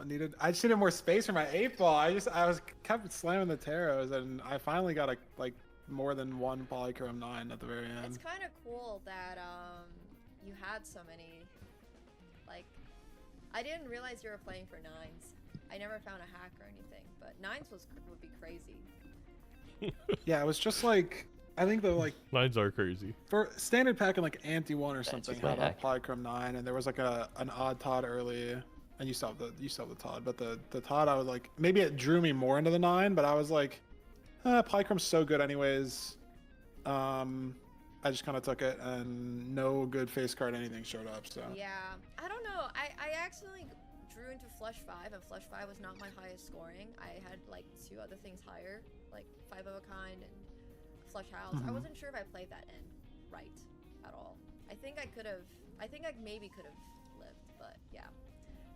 needed more space for my 8-ball. I was kept slamming the taros, and I finally got more than one polychrome 9 at the very end. it's kind of cool that you had so many. Like, I didn't realize you were playing for 9s. I never found a hack or anything, but 9s would be crazy. Yeah, it was just like I think the Lines are crazy. for standard pack and like anti 1 or something just my had a hack. polychrome 9, and there was like an odd Todd early, and you saw the Todd, but the Todd I was like maybe it drew me more into the 9, but I was like, polychrome's so good anyways. I just kind of took it, and no good face card anything showed up. So Yeah, I don't know. I accidentally drew into Flush 5, and Flush 5 was not my highest scoring. I had like 2 other things higher, like 5 of a kind and Flush House. I wasn't sure if I played that in right at all. I think I maybe could have lived, but yeah,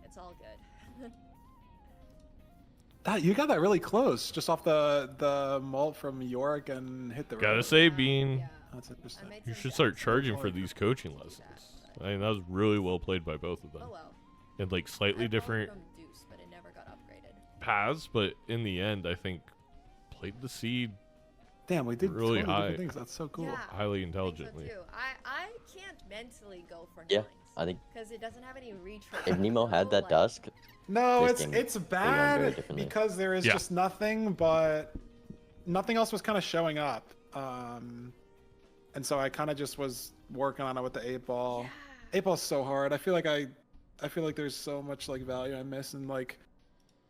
it's all good. that you got that really close, just off the mult from Yorick and hit the Gotta road. say, Bean, Yeah. That's interesting. I made you some should start guesses. charging for these coaching lessons. I mean, that was really well played by both of them. Oh well. And like slightly I different from Deuce, but it never got upgraded. paths, but in the end, I think played the seed Damn, we did really totally high. different things. That's so cool. Yeah. highly I think so intelligently. too. I can't mentally go for 9s. Yeah, I think Because it doesn't have any retry. if Nemo had that Like, dusk, No, This game it's went very bad differently. because there is Yeah. just nothing, but nothing else was kind of showing up. And so I kind of just was working on it with the 8-ball. Yeah. 8-ball's so hard. I feel like there's so much like value I miss in like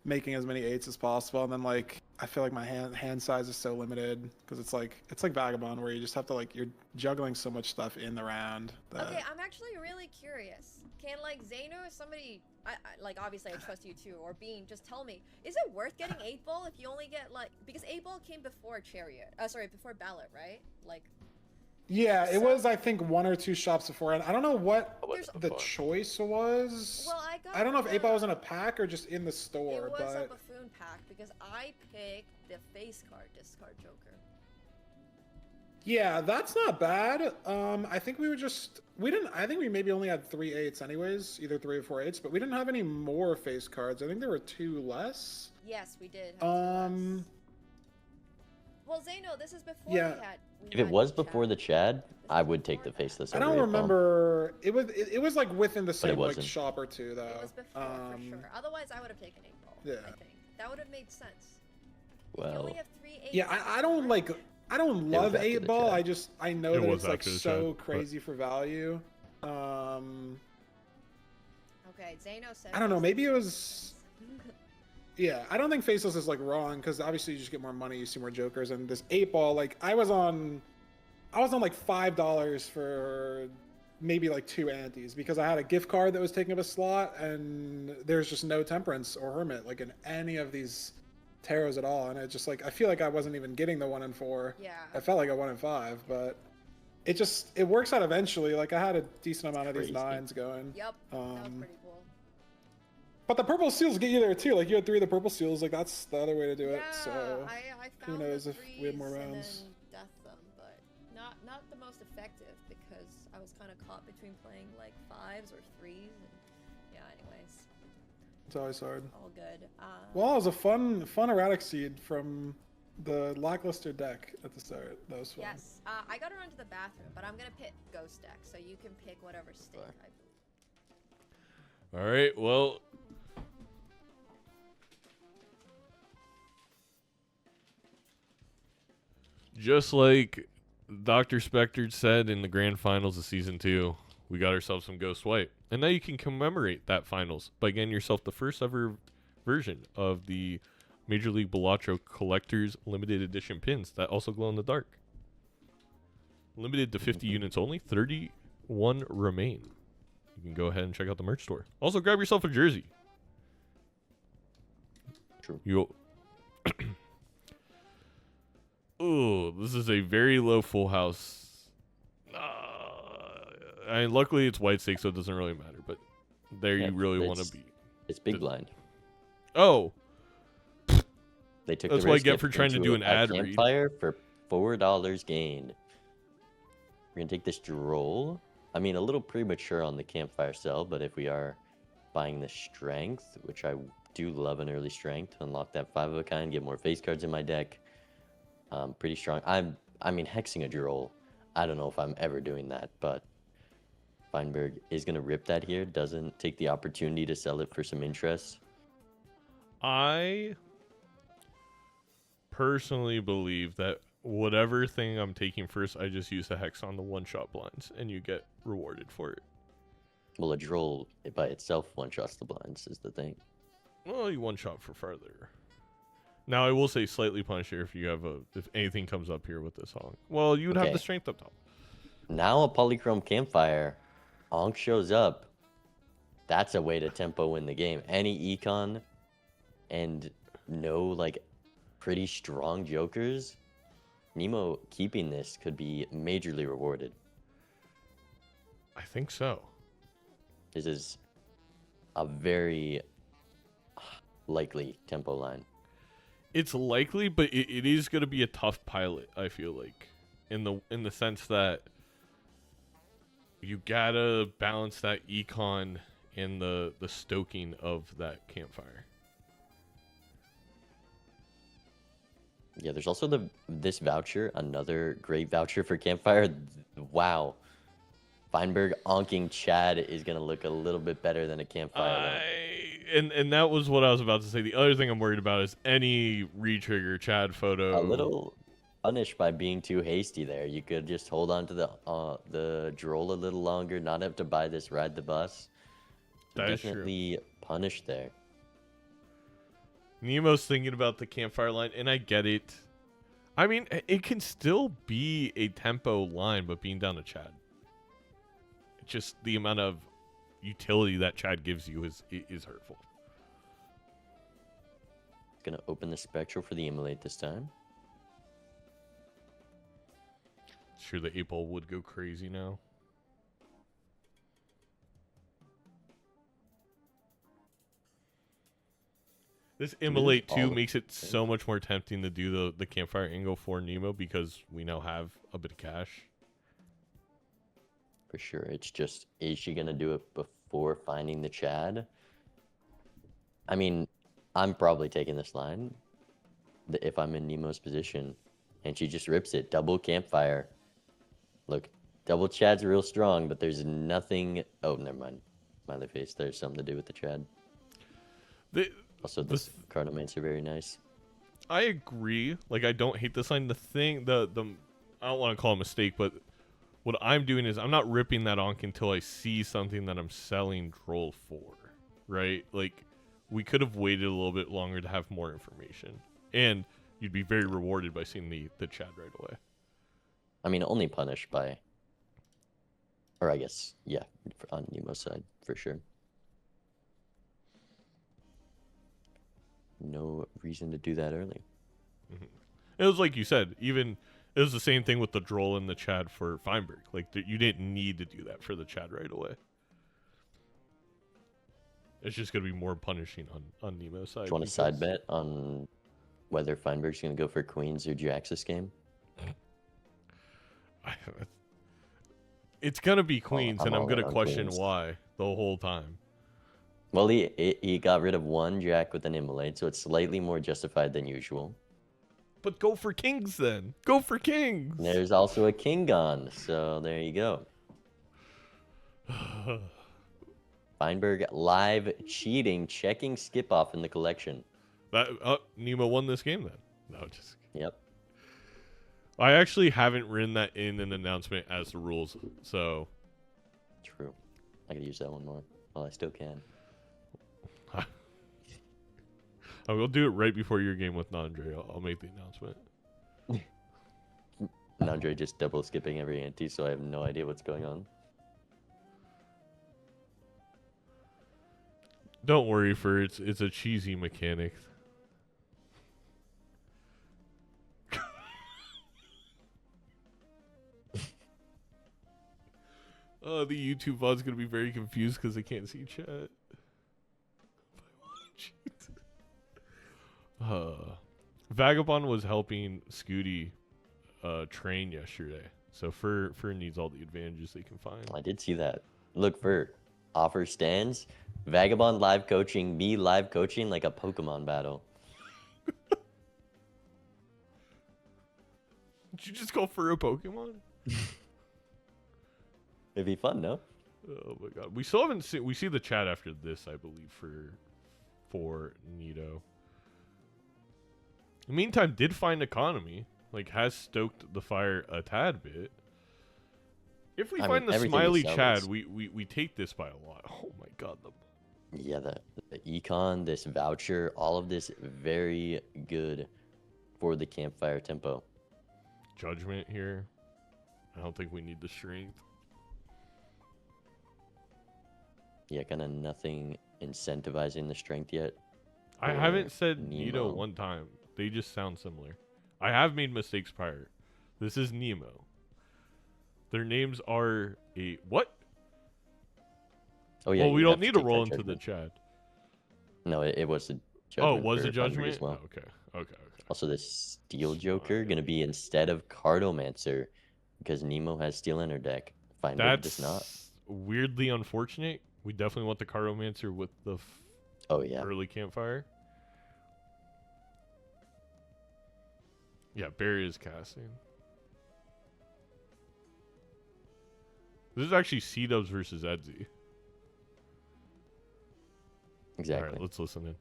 making as many 8s as possible, and then like I feel like my hand size is so limited because it's like Vagabond where you just have to like you're juggling so much stuff in the round. That... Okay, I'm actually really curious. Can like Zaino or somebody, I like obviously I trust you too, or Bean, just tell me, is it worth getting 8-ball if you only get like, because 8-ball came before Chariot, before Ballot, right? Like, Yeah, it was I think 1 or 2 shops before, and I don't know what There's- the choice was. well, I don't know if 8-ball was in a pack or just in the store, it was a but buffoon pack because I picked the face card discard Joker. yeah, that's not bad. I think I think we maybe only had 3 8s anyways, either 3 or 4 8s, but we didn't have any more face cards. I think there were 2 less. Yes, we did. Have two less. Well, Zaino, this is before yeah. we if it had was Chad. before the Chad, I would take the faceless. I over don't 8-ball. remember. It was like within the same like wasn't. shop or 2 though. It was before, for sure. Otherwise, I would have taken 8-ball. Yeah. I think that would have made sense. You Well, only have 3 8s. Yeah, I don't like. I don't was love after the 8-ball. Chad. I know It that was it's like after the so Chad, but- crazy for value. Okay, Zaino said. I don't know. Maybe it was. Yeah, I don't think faceless is like wrong because obviously you just get more money, you see more jokers, and this 8-ball, like I was on like $5 for maybe like 2 antes because I had a gift card that was taking up a slot, and there's just no temperance or hermit like in any of these tarots at all, and it just like I feel like I wasn't even getting the 1 and 4. Yeah. I felt like I 1 and 5, but it works out eventually. Like I had a decent amount of these Crazy. 9s going. Yep. That was Um, pretty cool. But the purple seals get you there too. Like you had 3 of the purple seals. Like that's the other way to do it. Yeah, So I who found knows the if we have more threes and rounds. then death them, but not the most effective because I was kind of caught between playing like 5s or 3s, and yeah. Anyways, it's always hard. all good. Well, it was a fun erratic seed from the lackluster deck at the start. That was fun. yes, I got to run to the bathroom, but I'm gonna pick ghost deck, so you can pick whatever stick. Sure. I believe. All right, well. Just like Dr. Spectre said in the grand finals of season 2, we got ourselves some Ghost White. And now you can commemorate that finals by getting yourself the first ever version of the Major League Balatro Collector's Limited Edition pins that also glow in the dark. Limited to 50 units only, 31 remain. You can go ahead and check out the merch store. Also, grab yourself a jersey. True. You'll. Ooh, this is a very low full house. Luckily it's white stake, so it doesn't really matter. But there Yeah, you really want to it's- be. It's big blind. Oh, They took That's the what I risk get for trying to into do an a ad read. campfire for $4 gained. We're gonna take this droll. I mean, a little premature on the campfire sell, but if we are buying the strength, which I do love an early strength, unlock that 5 of a kind, get more face cards in my deck. Pretty strong. I mean, hexing a droll. I don't know if I'm ever doing that, but Feinberg is gonna rip that here. Doesn't take the opportunity to sell it for some interest. I personally believe that whatever thing I'm taking first, I just use the hex on the one-shot blinds, and you get rewarded for it. Well, a droll by itself one-shots the blinds is the thing. Well, you one-shot for further. Now, I will say slightly punish here if anything comes up here with this honk. Well, you would have Okay. the strength up top. Now a polychrome campfire. Onk shows up. That's a way to tempo win the game. Any econ and no like pretty strong jokers. Nemo keeping this could be majorly rewarded. I think so. This is a very likely tempo line. It's likely, but it is going to be a tough pilot, I feel like, in the sense that you gotta balance that econ and the stoking of that campfire. Yeah, there's also this voucher, another great voucher for campfire. Wow. Feinberg onking Chad is going to look a little bit better than a campfire. And that was what I was about to say. The other thing I'm worried about is any retrigger Chad photo. A little punished by being too hasty there. You could just hold on to the droll a little longer, not have to buy this ride the bus. So That is definitely punished there. Nemo's thinking about the campfire line, and I get it. I mean, it can still be a tempo line, but being down to Chad. It's just the amount of utility that Chad gives you is hurtful. Gonna open the spectral for the immolate this time. Sure, the 8-ball would go crazy now. This immolate 2 makes it so much more tempting to do the campfire angle for Nemo because we now have a bit of cash. For sure. It's just, is she gonna do it before finding the Chad? I mean, I'm probably taking this line if I'm in Nemo's position. And she just rips it. Double campfire. Look, double Chad's real strong, but there's nothing... Oh, never mind. Smiley face. There's something to do with the Chad. Also, this Cardomancer very nice. I agree. Like, I don't hate this line. The thing, I don't want to call it a mistake, but what I'm doing is I'm not ripping that onk until I see something that I'm selling droll for, right? Like, we could have waited a little bit longer to have more information. And you'd be very rewarded by seeing the Chad right away. I mean, only punished by... Or I guess, yeah, on Nemo's side, for sure. No reason to do that early. Mm-hmm. It was like you said, even it was the same thing with the droll and the Chad for Feinberg. Like, you didn't need to do that for the Chad right away. It's just going to be more punishing on Nemo's side. Do you want a side bet on whether Feinberg's going to go for Queens or Jacks this game? It's going to be Queens, and I'm going to question Queens. why the whole time. Well, he got rid of one Jack with an immolate, so it's slightly more justified than usual. But go for Kings then. Go for Kings. There's also a King gone, so there you go. Feinberg live cheating, checking skip off in the collection. Nemo won this game then. No, just Yep. I actually haven't written that in an announcement as the rules, so True. I could use that one more. Well, I still can. I will do it right before your game with Nandre. I'll make the announcement. Andre just double skipping every ante, so I have no idea what's going on. Don't worry, for it's a cheesy mechanic. Oh, the YouTube VOD's gonna be very confused because they can't see chat. Vagabond was helping Scooty train yesterday, so Fur needs all the advantages they can find. I did see that. Look, Fur, offer stands. Vagabond live coaching, me live coaching like a Pokemon battle. Did you just call Fur a Pokemon? It'd be fun, no? Oh my god, we still haven't seen. We see the chat after this, I believe, for Nito. In the meantime, did find economy, like has stoked the fire a tad bit. If we find the everything smiley he Chad, sells. we take this by a lot. Oh my god, Yeah, the econ, this voucher, all of this very good for the campfire tempo. judgment here. I don't think we need the strength. Yeah, kind of nothing incentivizing the strength yet. I for haven't said Nito Nemo. one time. They just sound similar. I have made mistakes prior. This is Nemo. Their names are a what? Oh yeah. Well, we you don't have to need to take roll that into the judgment. chat. No, it was the Oh, judgment. it was for a Feinberg judgment? as well. Oh, okay. Also, this Steel Joker gonna be instead of Cardomancer because Nemo has Steel in her deck. Feinberg does not. That's weirdly unfortunate. We definitely want the Cardomancer with the Oh yeah. early campfire. Yeah, Barry is casting. This is actually C-Dubs versus Edsy. Exactly. Alright, let's listen in.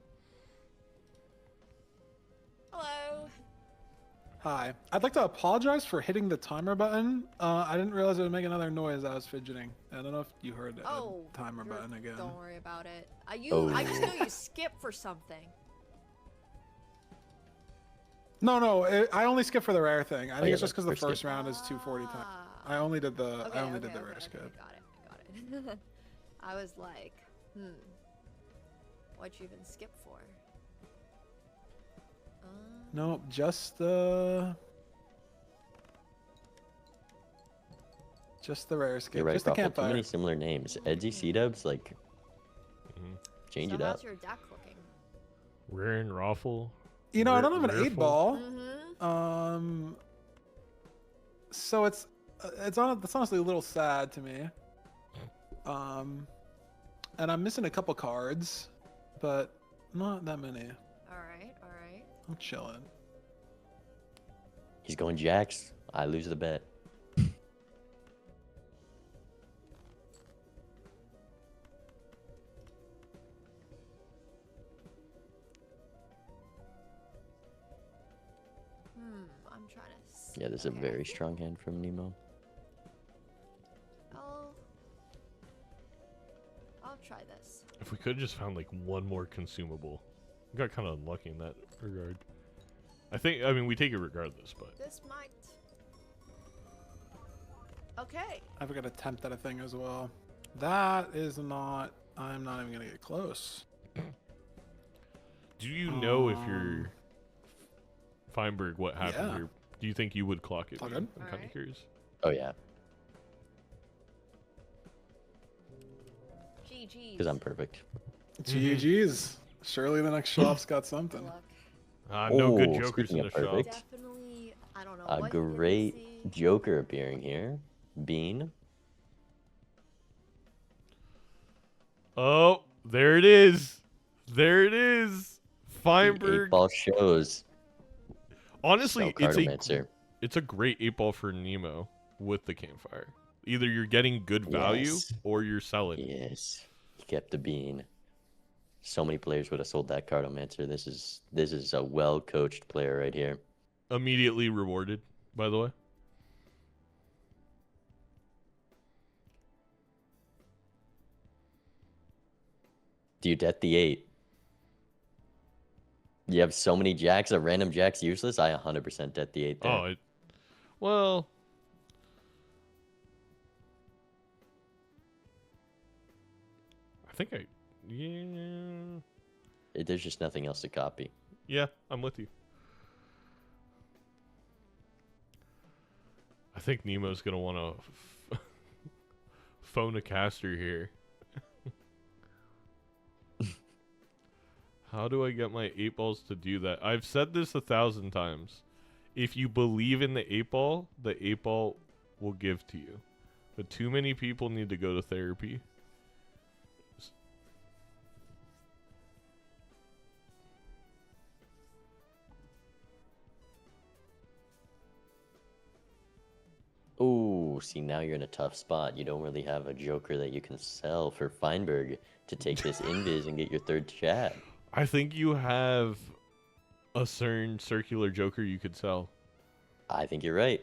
Hello. Hi. I'd like to apologize for hitting the timer button. I didn't realize it would make another noise. I was fidgeting. I don't know if you heard the timer button again. Don't worry about it. I just know you skip for something. No, I only skipped for the rare thing. I think yeah, it's just the because the first first skip. round is 240 time. I only did the Okay, I only okay, did the okay, rare okay, skip. Got it. I was like, what'd you even skip for? Nope, just the rare skip. You're right, Just the Ruffle. Too campfire. many similar names. Edsy C-Dubs, like, change So it up. how's your deck looking? Rare and Raffle. You know, I don't have an Rareful. 8-ball. Mm-hmm. So it's honestly a little sad to me. And I'm missing a couple cards, but not that many. All right. I'm chilling. He's going Jacks. I lose the bet. I'm trying to see. Yeah, this is a Okay, I very think strong hand from Nemo. I'll try this. If we could have just found like one more consumable. We got kind of unlucky in that regard. I mean, we take it regardless, but This might. Okay. I've got a attempt at a thing as well. That is not. I'm not even gonna get close. do you know if you're Feinberg, what happened Yeah. here? Do you think you would clock it? All Ian? good. I'm kind of Alright. curious. Oh yeah, GG's. because I'm perfect. GG's. Surely the next shop's got Good something. luck. No good Oh, jokers speaking in the of shop. perfect. Definitely. I don't know. A what you didn't great see. Joker appearing here. Bean. Oh, there it is. There it is. The Feinberg. 8-ball shows. Honestly, No it's Cardomancer. a great 8-ball for Nemo with the campfire. Either you're getting good value Yes. or you're selling. Yes, he kept the bean. So many players would have sold that Cardomancer. This is a well coached player right here. Immediately rewarded, by the way. Do you debt the 8? You have so many jacks, a random jack's useless. I 100% debt the 8 there. Well, yeah. There's just nothing else to copy. Yeah, I'm with you. I think Nemo's gonna want to phone a caster here. How do I get my 8 balls to do that? I've said this 1,000 times. If you believe in the 8 ball will give to you. But too many people need to go to therapy. Oh, see, now you're in a tough spot. You don't really have a joker that you can sell for Feinberg to take this invis and get your third Chad. I think you have a certain circular joker you could sell. I think you're right.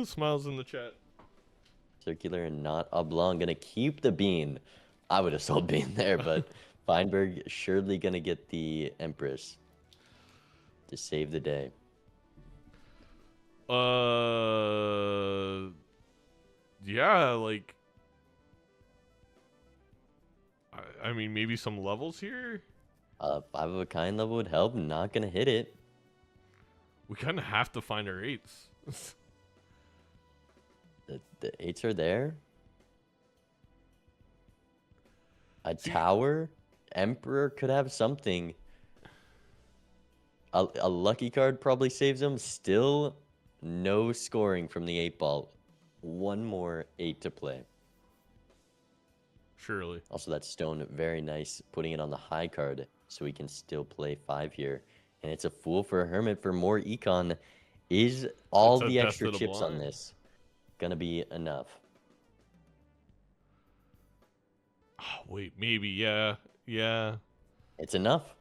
Smiles in the chat. Circular and not oblong. Gonna keep the bean. I would have sold bean there, but Feinberg surely gonna get the Empress to save the day. Yeah, like, I mean, maybe some levels here. 5 of a kind level would help. Not gonna hit it. We kind of have to find our 8s. The 8s are there. A tower, Emperor could have something. A lucky card probably saves him. Still, no scoring from the 8 ball. One more 8 to play. Surely. Also, that stone, very nice. Putting it on the high card so we can still play 5 here. And it's a fool for a hermit for more econ. Is all That's a the death extra to the chips on blind. this gonna be enough? Oh, wait, maybe, yeah. Yeah. It's enough.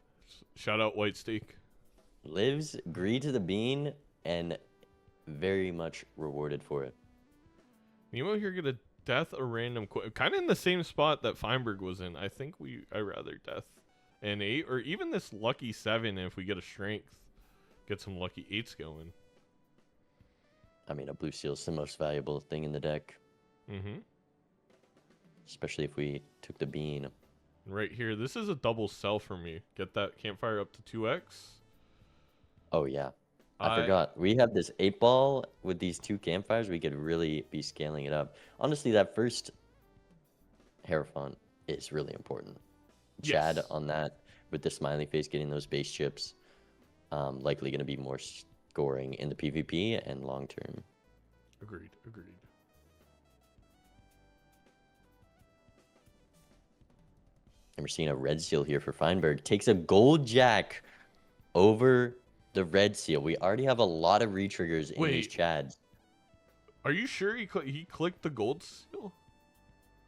Shout out White Steak. Lives, greed to the bean, and very much rewarded for it. Nemo here get a death, a random kind of in the same spot that Feinberg was in. I think I rather death and 8, or even this lucky 7 if we get a strength. Get some lucky 8s going. I mean, a blue seal is the most valuable thing in the deck. Mm-hmm. Especially if we took the bean. Right here, this is a double sell for me. Get that campfire up to 2x. Oh, yeah. I forgot. We have this 8 ball with these 2 campfires. We could really be scaling it up. Honestly, that first Hierophant is really important. Chad Yes. on that with the smiley face getting those base chips. Likely going to be more scoring in the PvP and long term. Agreed. And we're seeing a red seal here for Feinberg. Takes a gold jack over the red seal. We already have a lot of retriggers in these Wait. Chads. Are you sure he clicked the gold seal?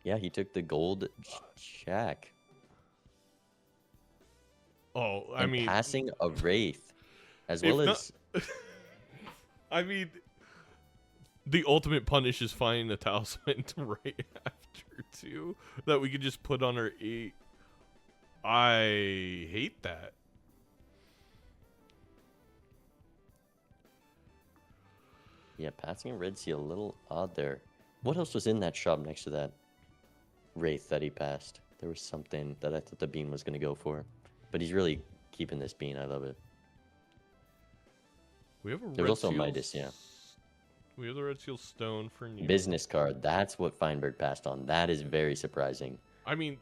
Yeah, he took the gold jack. Oh, I And mean, passing a wraith, as if well not- as I mean, the ultimate punish is finding a talisman right after too that we could just put on our 8. I hate that. yeah, passing a red seal, a little odd there. What else was in that shop next to that wraith that he passed? There was something that I thought the bean was going to go for, but he's really keeping this bean. I love it. We have a There's red also a seal Midas, yeah. We have the red seal stone for Nemo. Business card. That's what Feinberg passed on. That is very surprising. I mean,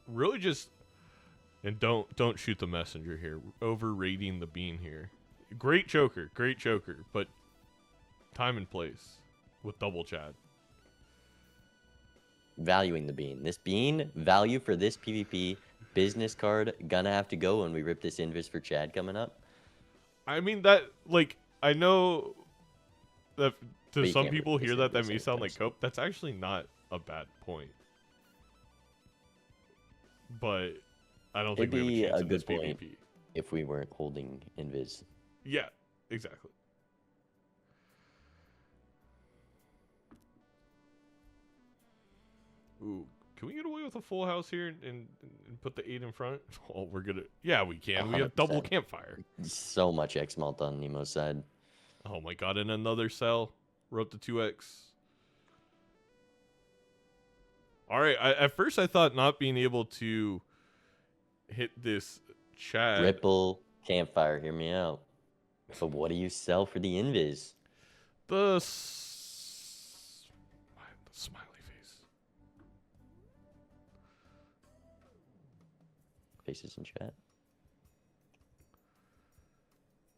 really just, and don't shoot the messenger here. Overrating the bean here. Great joker, but time and place with double Chad. Valuing the bean. This bean, value for this PvP business card, gonna have to go when we rip this invis for Chad coming up. I mean, that, like, I know that But to you some can't people replace hear it that with that the may same sound like price. cope. That's actually not a bad point. But I don't It'd think we be have a a chance in this good point. PvP. If we weren't holding invis. Yeah, exactly. Ooh, can we get away with a full house here and put the 8 in front? Oh, we're gonna. Yeah, we can. We have double 100%. campfire. So much X malt on Nemo's side. Oh my god, and another cell. We're up to 2x. Alright, at first I thought not being able to hit this Chad. Ripple, campfire, hear me out. But what do you sell for the invis? The smiley face. Faces in chat.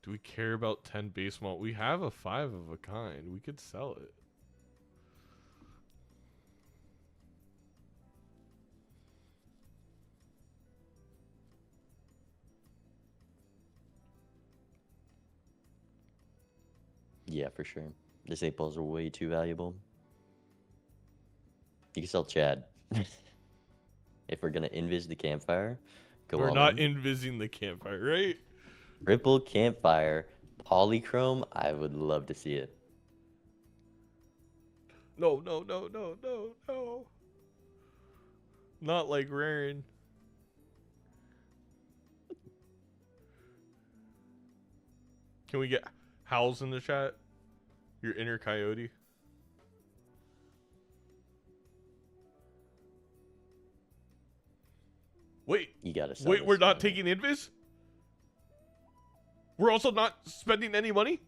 Do we care about 10 base malt? We have a 5 of a kind. We could sell it. Yeah, for sure. This 8 balls are way too valuable. You can sell Chad. If we're gonna invis the campfire, go We're all not in. invising the campfire, right? Triple campfire, polychrome. I would love to see it. No, no, no, no, no, no. Not like raring. Can we get howls in the chat? Your inner coyote. Wait, You gotta sell. wait, this we're not thing. taking invis? We're also not spending any money?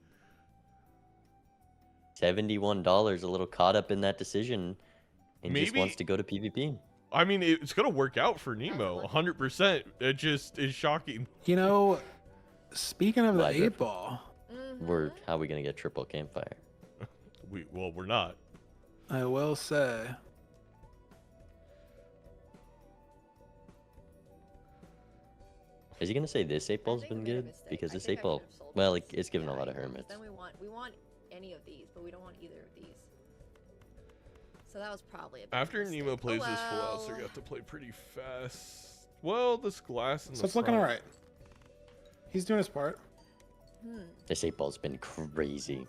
$71. A little caught up in that decision, and just Maybe- wants to go to PvP. I mean, it's going to work out for Nemo, 100%. It just is shocking. You know, speaking of the Live 8 ball, How are we gonna get triple campfire? Well, we're not. I will say, Is he gonna say this 8 ball's think been we made a good? mistake. Because I this think 8 I ball, should've sold well, this. it's given a Yeah, lot of because hermits. Then we want any of these, but we don't want either of these. So that was probably a big After mistake. Nemo plays his full out, so you have to play pretty fast. Well, this glass in so the it's looking front- all right. He's doing his part. This 8 ball's been crazy.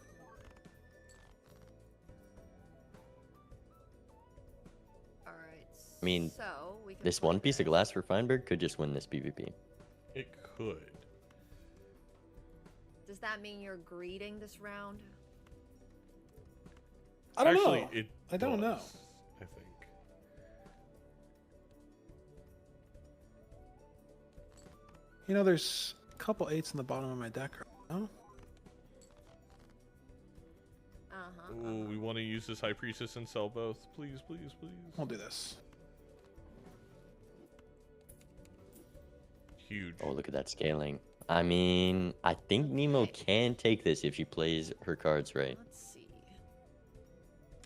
All right. I mean, so we can This play one piece of this. glass for Feinberg could just win this PvP. It could. Does that mean you're greeting this round? I don't Actually, know. it I don't know. does, I think. You know, there's a couple 8s in the bottom of my deck right now. Ooh, we want to use this High Priestess and sell both. Please, please, please. We'll do this. Huge. Oh, look at that scaling. I mean, I think Nemo can take this if she plays her cards right. Let's see.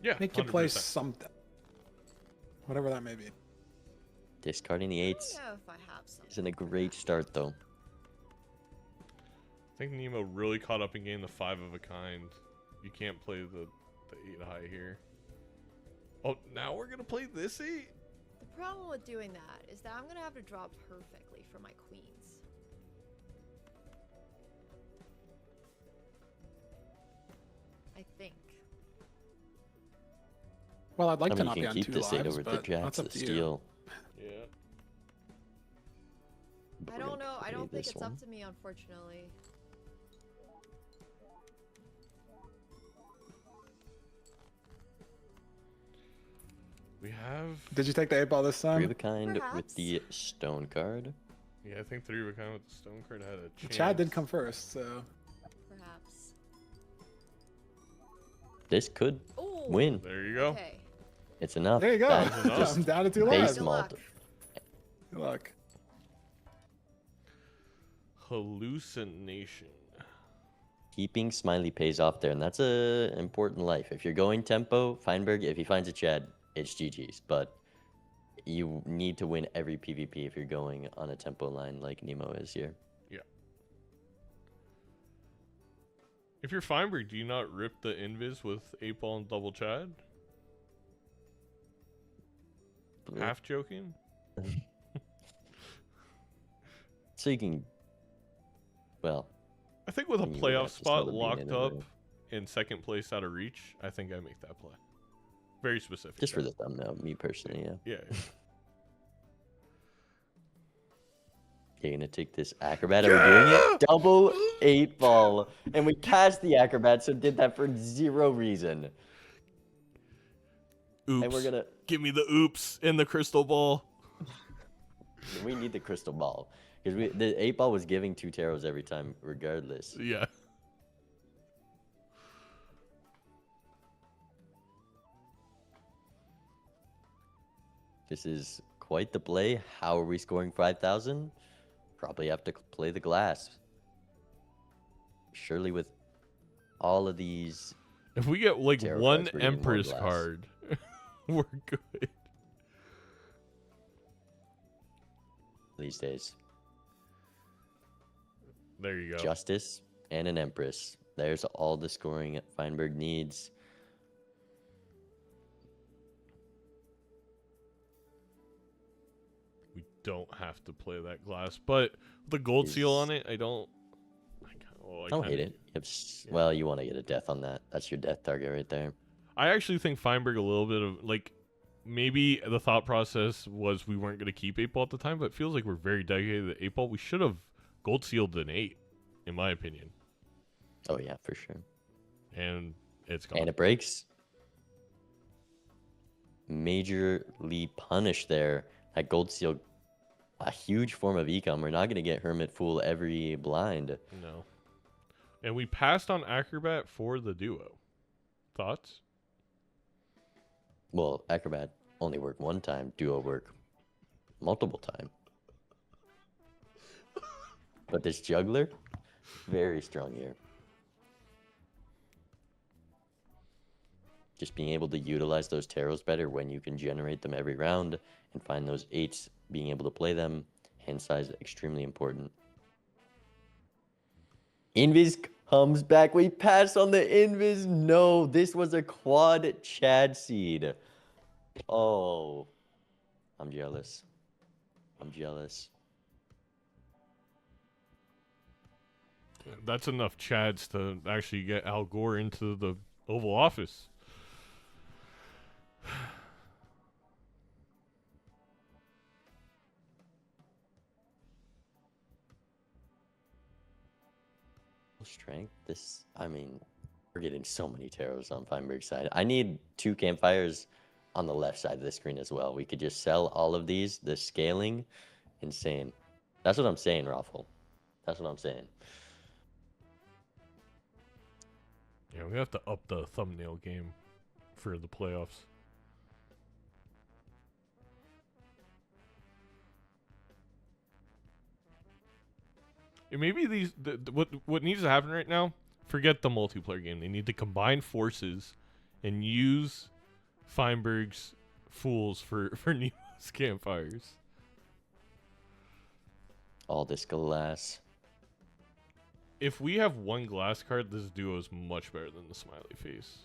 Yeah, Make you play 100%. something. Whatever that may be. Discarding the I don't 8s know if I have some. isn't a great start, though. I think Nemo really caught up in getting the 5 of a kind. You can't play the 8 high here. Oh, now we're gonna play this 8? The problem with doing that is that I'm gonna have to draw perfectly for my queens. I think. Well, I'd like I to mean, not you be can on keep 2 this 8 lives, over the but jacks, that's the up to you. steal. Yeah. But I we're don't gonna know. I play don't think this it's one. up to me, unfortunately. We have... Did you take the 8 ball this 3 of time? a kind with Perhaps. the stone card. Yeah, I think 3 of a kind with the stone card had a chance. Chad did come first, so. Perhaps. This could Ooh. win. There you go. Okay. It's enough. There you go. That's enough. just I'm down to 2 base lives. Good malt. luck. Good luck. Hallucination. Keeping Smiley pays off there, and that's a important life. If you're going tempo, Feinberg, if he finds a Chad, it's GG's. But you need to win every PvP if you're going on a tempo line like Nemo is here. Yeah. If you're Feinberg, do you not rip the invis with 8 ball and double Chad? Half joking? So you can, well, I think with a You would playoff have to spot sell the bean locked anyway. up in second place out of reach, I think I make that play. Very specific. just for guys. the thumbnail, me personally, yeah. Yeah. You're gonna take this acrobat, and we're doing it double 8 ball, and we cast the acrobat, so did that for 0 reason. Oops. And we're gonna, Give me the oops in the crystal ball. we need the crystal ball because the 8 ball was giving 2 taros every time, regardless. Yeah. This is quite the play. How are we scoring 5,000? probably have to play the glass. Surely with all of these If we get like tarot one cards, we're getting more Empress glass. card, we're good. these days. There you go. Justice and an Empress. There's all the scoring Feinberg needs. We don't have to play that glass, but the gold seal on it, I don't. I don't hate it. Well, you want to get a death on that. That's your death target right there. I actually think Feinberg a little bit of like, maybe the thought process was we weren't going to keep 8 ball at the time, but it feels like we're very dedicated to 8 ball. We should have gold sealed an 8, in my opinion. Oh yeah, for sure. And it's gone. And it breaks. Majorly punished there. That gold seal, a huge form of econ. We're not going to get Hermit Fool every blind. No. And we passed on Acrobat for the duo. Thoughts? Well, Acrobat only worked one time. Duo work multiple time. But this juggler, very strong here. Just being able to utilize those tarots better when you can generate them every round and find those 8s, being able to play them. Hand size, extremely important. Invis comes back. We passed on the Invis. No, this was a quad Chad seed. Oh, I'm jealous. I'm jealous. That's enough Chads to actually get Al Gore into the Oval Office. Strength. This, I mean, we're getting so many tarots on Feinberg's side. I need 2 campfires on the left side of the screen as well. We could just sell all of these. The scaling, insane. That's what I'm saying, Raffle. That's what I'm saying. Yeah, we have to up the thumbnail game for the playoffs. And maybe these what needs to happen right now, forget the multiplayer game. They need to combine forces and use Feinberg's fools for Nemo's campfires. All this glass. If we have one glass card, this duo is much better than the smiley face.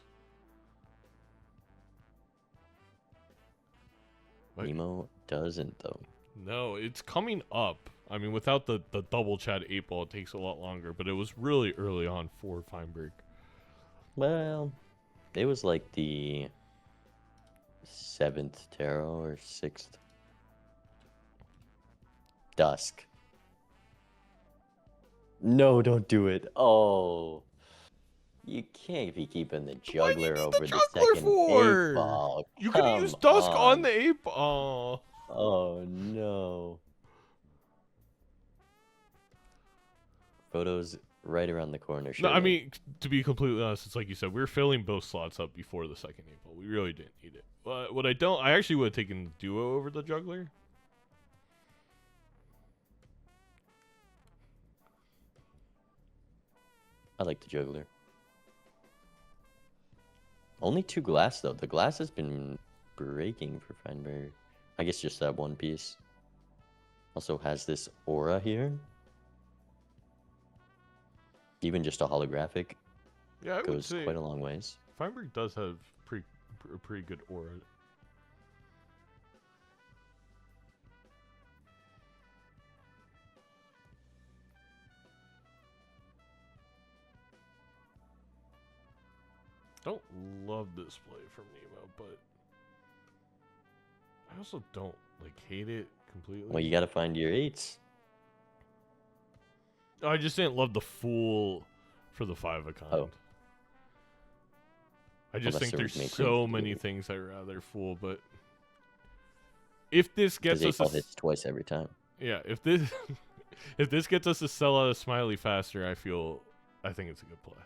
Nemo doesn't though. No, it's coming up. I mean, without the double Chad 8 ball, it takes a lot longer, but it was really early on for Feinberg. Well, it was like the 7th tarot or 6th. Dusk. No, don't do it. Oh. You can't be keeping the juggler over the second 8 ball. You could use Dusk on the 8 ball. Oh, no. Photos right around the corner. No, I mean, to be completely honest, it's like you said, we were filling both slots up before the second 8 ball. We really didn't need it. But what I actually would have taken the duo over the juggler. I like the juggler. Only 2 glass, though. The glass has been breaking for Feinberg. I guess just that one piece. Also has this aura here. Even just a holographic goes quite a long ways. Feinberg does have a pretty good aura. Don't love this play from Nemo, but I also don't hate it completely. Well, you got to find your 8s. I just didn't love the fool for the 5 of kind. Oh. I just think there's making so many things I'd rather fool, but if this gets us hits twice every time. Yeah, if this if this gets us to sell out a smiley faster, I think it's a good play.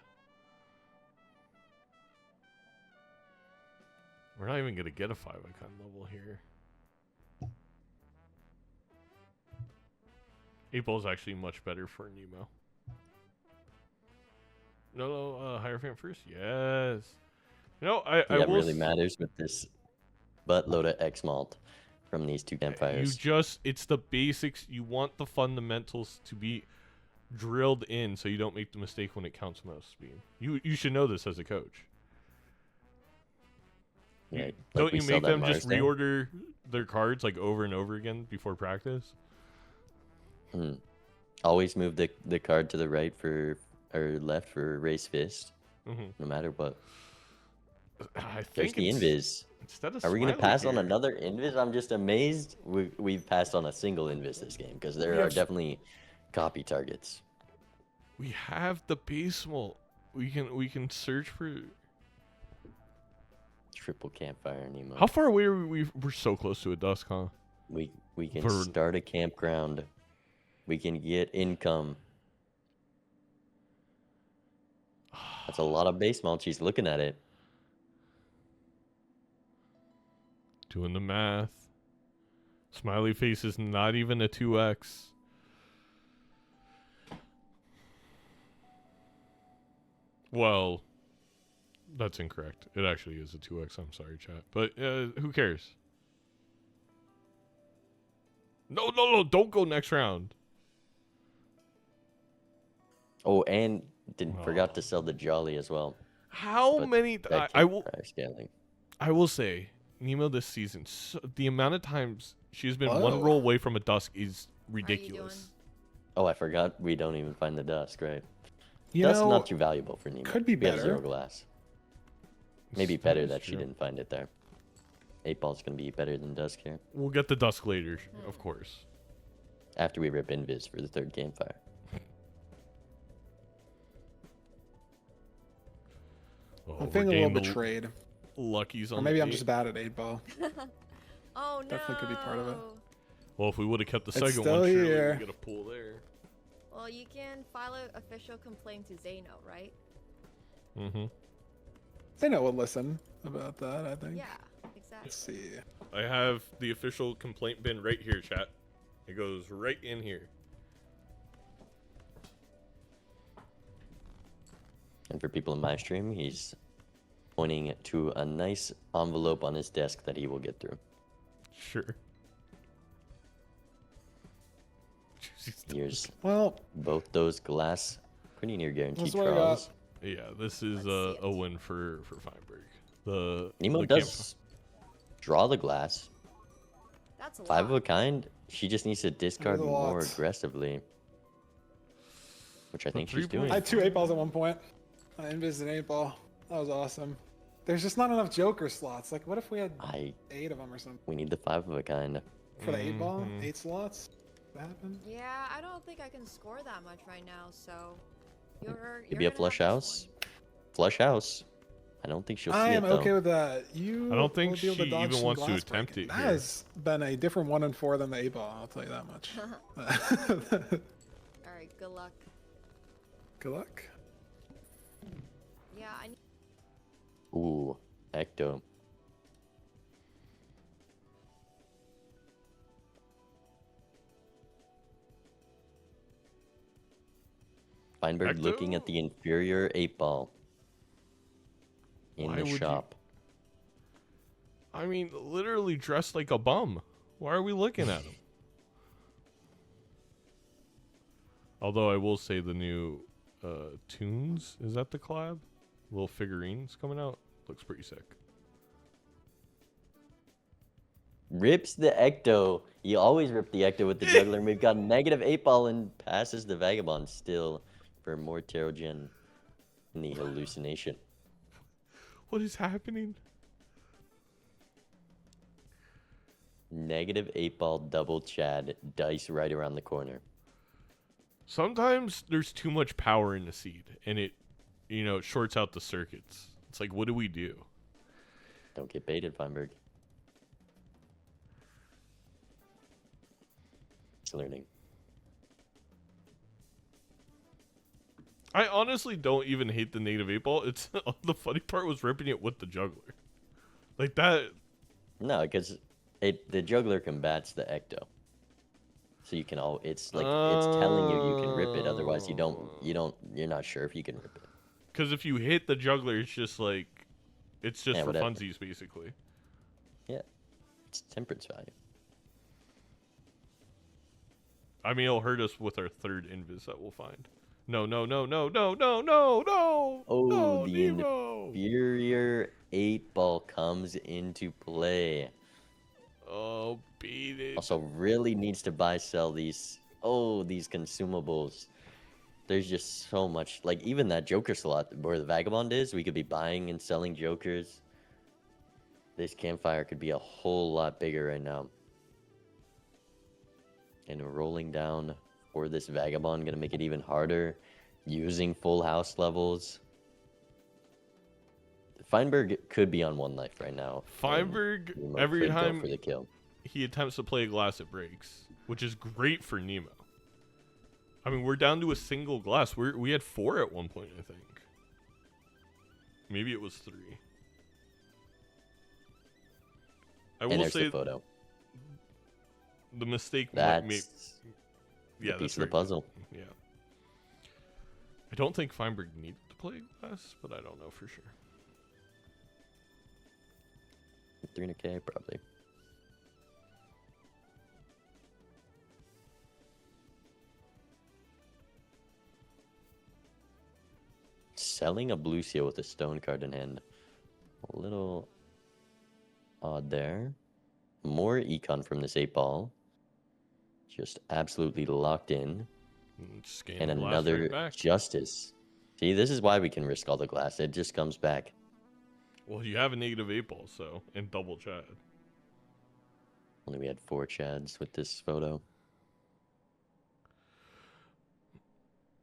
We're not even gonna get a 5 icon level here. 8 ball is actually much better for Nemo. No, higher fan first. Yes. You know, I That will. really matters with this buttload of X malt from these two campfires. It's the basics. You want the fundamentals to be drilled in, so you don't make the mistake when it counts most speed. You should know this as a coach. Yeah, like Don't we you sell make that them just Mars thing. reorder their cards like over and over again before practice? Always move the card to the right for or left for race fist, no matter what. I There's think the invis. instead of Are we gonna Smiley pass on here- another invis? I'm just amazed we've passed on a single invis this game because there are definitely copy targets. We have the base mult. We can search for. Triple campfire Nemo. How far away are we? We're so close to a dusk, huh? We can For- start a campground. We can get income. That's a lot of base malt. She's looking at it. Doing the math. Smiley face is not even a 2x. Well, that's incorrect. It actually is a 2x. I'm sorry, chat. But who cares? No, don't go next round. Oh, and forgot to sell the Jolly as well. How But many? that I will. campfire scaling. I will say, Nemo this season, the amount of times she's been Whoa. one roll away from a dusk is How are you ridiculous. Oh, I forgot we don't even find the dusk, right? You That's know, not too valuable for Nemo. could be We have better. 0 glass. Maybe That better is that she true. didn't find it there. 8 ball's gonna be better than dusk here. We'll get the dusk later, of course. After we rip invis for the third campfire. Oh, I'm we're feeling a getting little the betrayed. Luckies on Or maybe the I'm eight. just bad at 8 ball. Oh no. Definitely could be part of it. Well, if we would have kept the It's second still one, surely here. we get a pull there. Well, you can file an official complaint to Zeno, right? Mm-hmm. They know we'll listen about that, I think. Yeah, exactly. Let's see. I have the official complaint bin right here, chat. It goes right in here. And for people in my stream, he's pointing to a nice envelope on his desk that he will get through. Sure. Here's Well, both those glass pretty near guaranteed That's what I got. draws. Yeah, this is Let's see a it. win for Feinberg. The Nemo the does draw the glass. That's a 5 of a lot. kind. She just needs to discard a more lot. aggressively. Which I think she's 3 doing. I had 2 8 balls at one point. I invis an 8 ball. That was awesome. There's just not enough Joker slots. Like, what if we had 8 of them or something? We need the 5 of a kind. For the 8 ball? Mhm. 8 slots? That happened? Yeah, I don't think I can score that much right now, so you're Maybe a gonna flush have this house. one. Flush house. I don't think she'll see I it am though. okay with that. You I don't think will be able to she dodge even some wants to glass attempt breaking. it That here. has been a different 1 and 4 than the 8 ball, I'll tell you that much. All right, good luck. Good luck. Yeah, I need Ooh, Ecto. Feinberg looking at Ecto? the inferior 8 ball in Why the would you- shop. I mean, literally dressed like a bum. Why are we looking at him? Although I will say the new tunes, is that the collab? Little figurines coming out. Looks pretty sick. Rips the Ecto. You always rip the Ecto with the juggler. And we've got negative 8 ball and passes the Vagabond still for more Tarot Gen in the hallucination. What is happening? Negative 8 ball double Chad. Dice right around the corner. Sometimes there's too much power in the seed, and it shorts out the circuits. It's like, what do we do? Don't get baited, Feinberg. It's learning. I honestly don't even hate the native 8 ball. It's the funny part was ripping it with the juggler. Like that. No, because the juggler combats the Ecto. So you can it's like it's telling you can rip it. Otherwise, you're not sure if you can rip it. Because if you hit the juggler, it's just like, it's just Yeah, for whatever. funsies, basically. Yeah, it's temperance value. I mean, it'll hurt us with our third invis that we'll find. No, no, no, no, no, no, no, no! Oh, no, the Nemo! inferior 8-ball comes into play. Oh, beat it. Also, really needs to sell these consumables. There's just so much. Like, even that Joker slot where the Vagabond is, we could be buying and selling Jokers. This campfire could be a whole lot bigger right now. And rolling down for this Vagabond gonna make it even harder. Using full house levels. Feinberg could be on 1 life right now. Feinberg, Nemo every could go time for the kill. he attempts to play a glass, it breaks, which is great for Nemo. I mean, we're down to a single glass. We had 4 at one point, I think. Maybe it was 3. I And will there's say the photo. the mistake That's yeah, the piece that's of the very puzzle. good. Yeah. I don't think Feinberg needed to play glass, but I don't know for sure. 300k probably. Selling a blue seal with a stone card in hand. A little odd there. More econ from this 8-ball. Just absolutely locked in. Scan And the glass another right back. justice. See, this is why we can risk all the glass. It just comes back. Well, you have a negative 8-ball, so, and double Chad. Only we had 4 Chads with this photo.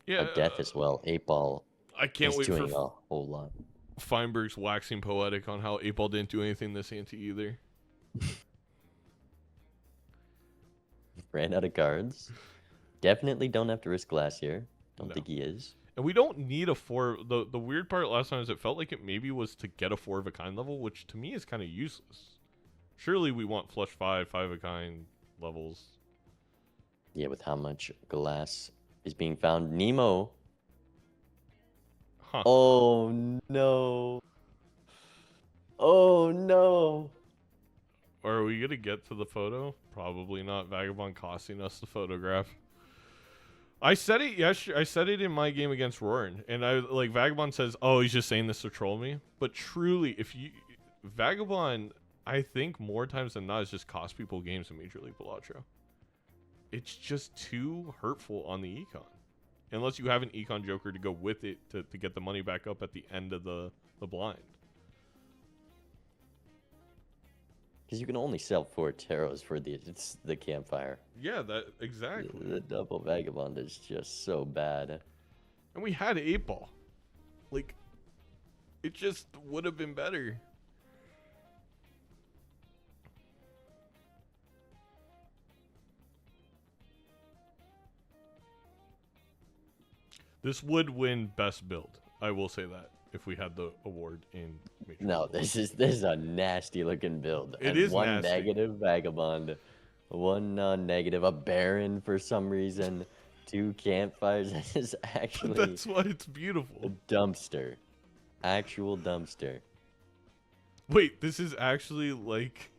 Yeah, A death as well. 8-ball I can't is wait doing for a whole lot. Feinberg's waxing poetic on how 8-ball didn't do anything this ante either. Ran out of cards. Definitely don't have to risk glass here. Don't No. think he is. And we don't need a 4. The weird part last time is it felt like it maybe was to get a 4 of a kind level, which to me is kind of useless. Surely we want flush 5 of a kind levels. Yeah, with how much glass is being found. Nemo. Huh. Oh no. Oh no. Or are we gonna get to the photo? Probably not. Vagabond costing us the photograph. I said it I said it in my game against Roarin, and I like Vagabond says, "Oh, he's just saying this to troll me." But truly, if you Vagabond, I think more times than not, is just cost people games in Major League Balatro. It's just too hurtful on the econ, unless you have an econ Joker to go with it to get the money back up at the end of the blind. Because you can only sell 4 tarots for the campfire. Yeah, that exactly. The double Vagabond is just so bad. And we had 8-ball. Like, it just would have been better. This would win best build. I will say that if we had the award in Major No, League. this is a nasty looking build. It And is one nasty. negative Vagabond, 1 non-negative, a Baron for some reason, 2 campfires. That is actually That's why it's a beautiful. dumpster. Actual dumpster. Wait, this is actually like,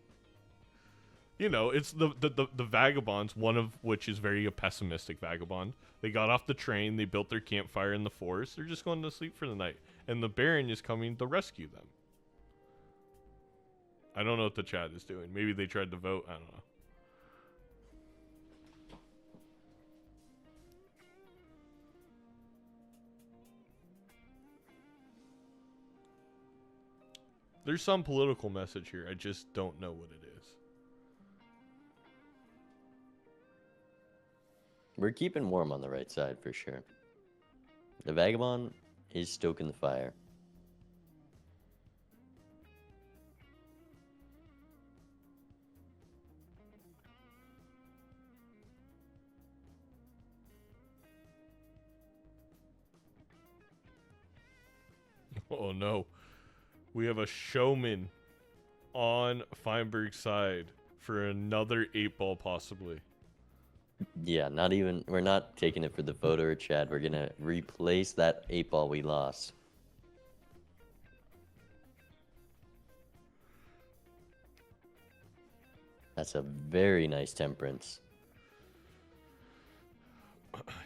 you know, it's the vagabonds, one of which is very a pessimistic vagabond. They got off the train, they built their campfire in the forest, they're just going to sleep for the night. And the Baron is coming to rescue them. I don't know what the chat is doing. Maybe they tried to vote, I don't know. There's some political message here. I just don't know what it is. We're keeping warm on the right side for sure. The Vagabond is stoking the fire. Oh no. We have a showman on Feinberg's side for another 8-ball possibly. Yeah, not even. We're not taking it for the photo or chat. We're gonna replace that 8-ball we lost. That's a very nice temperance.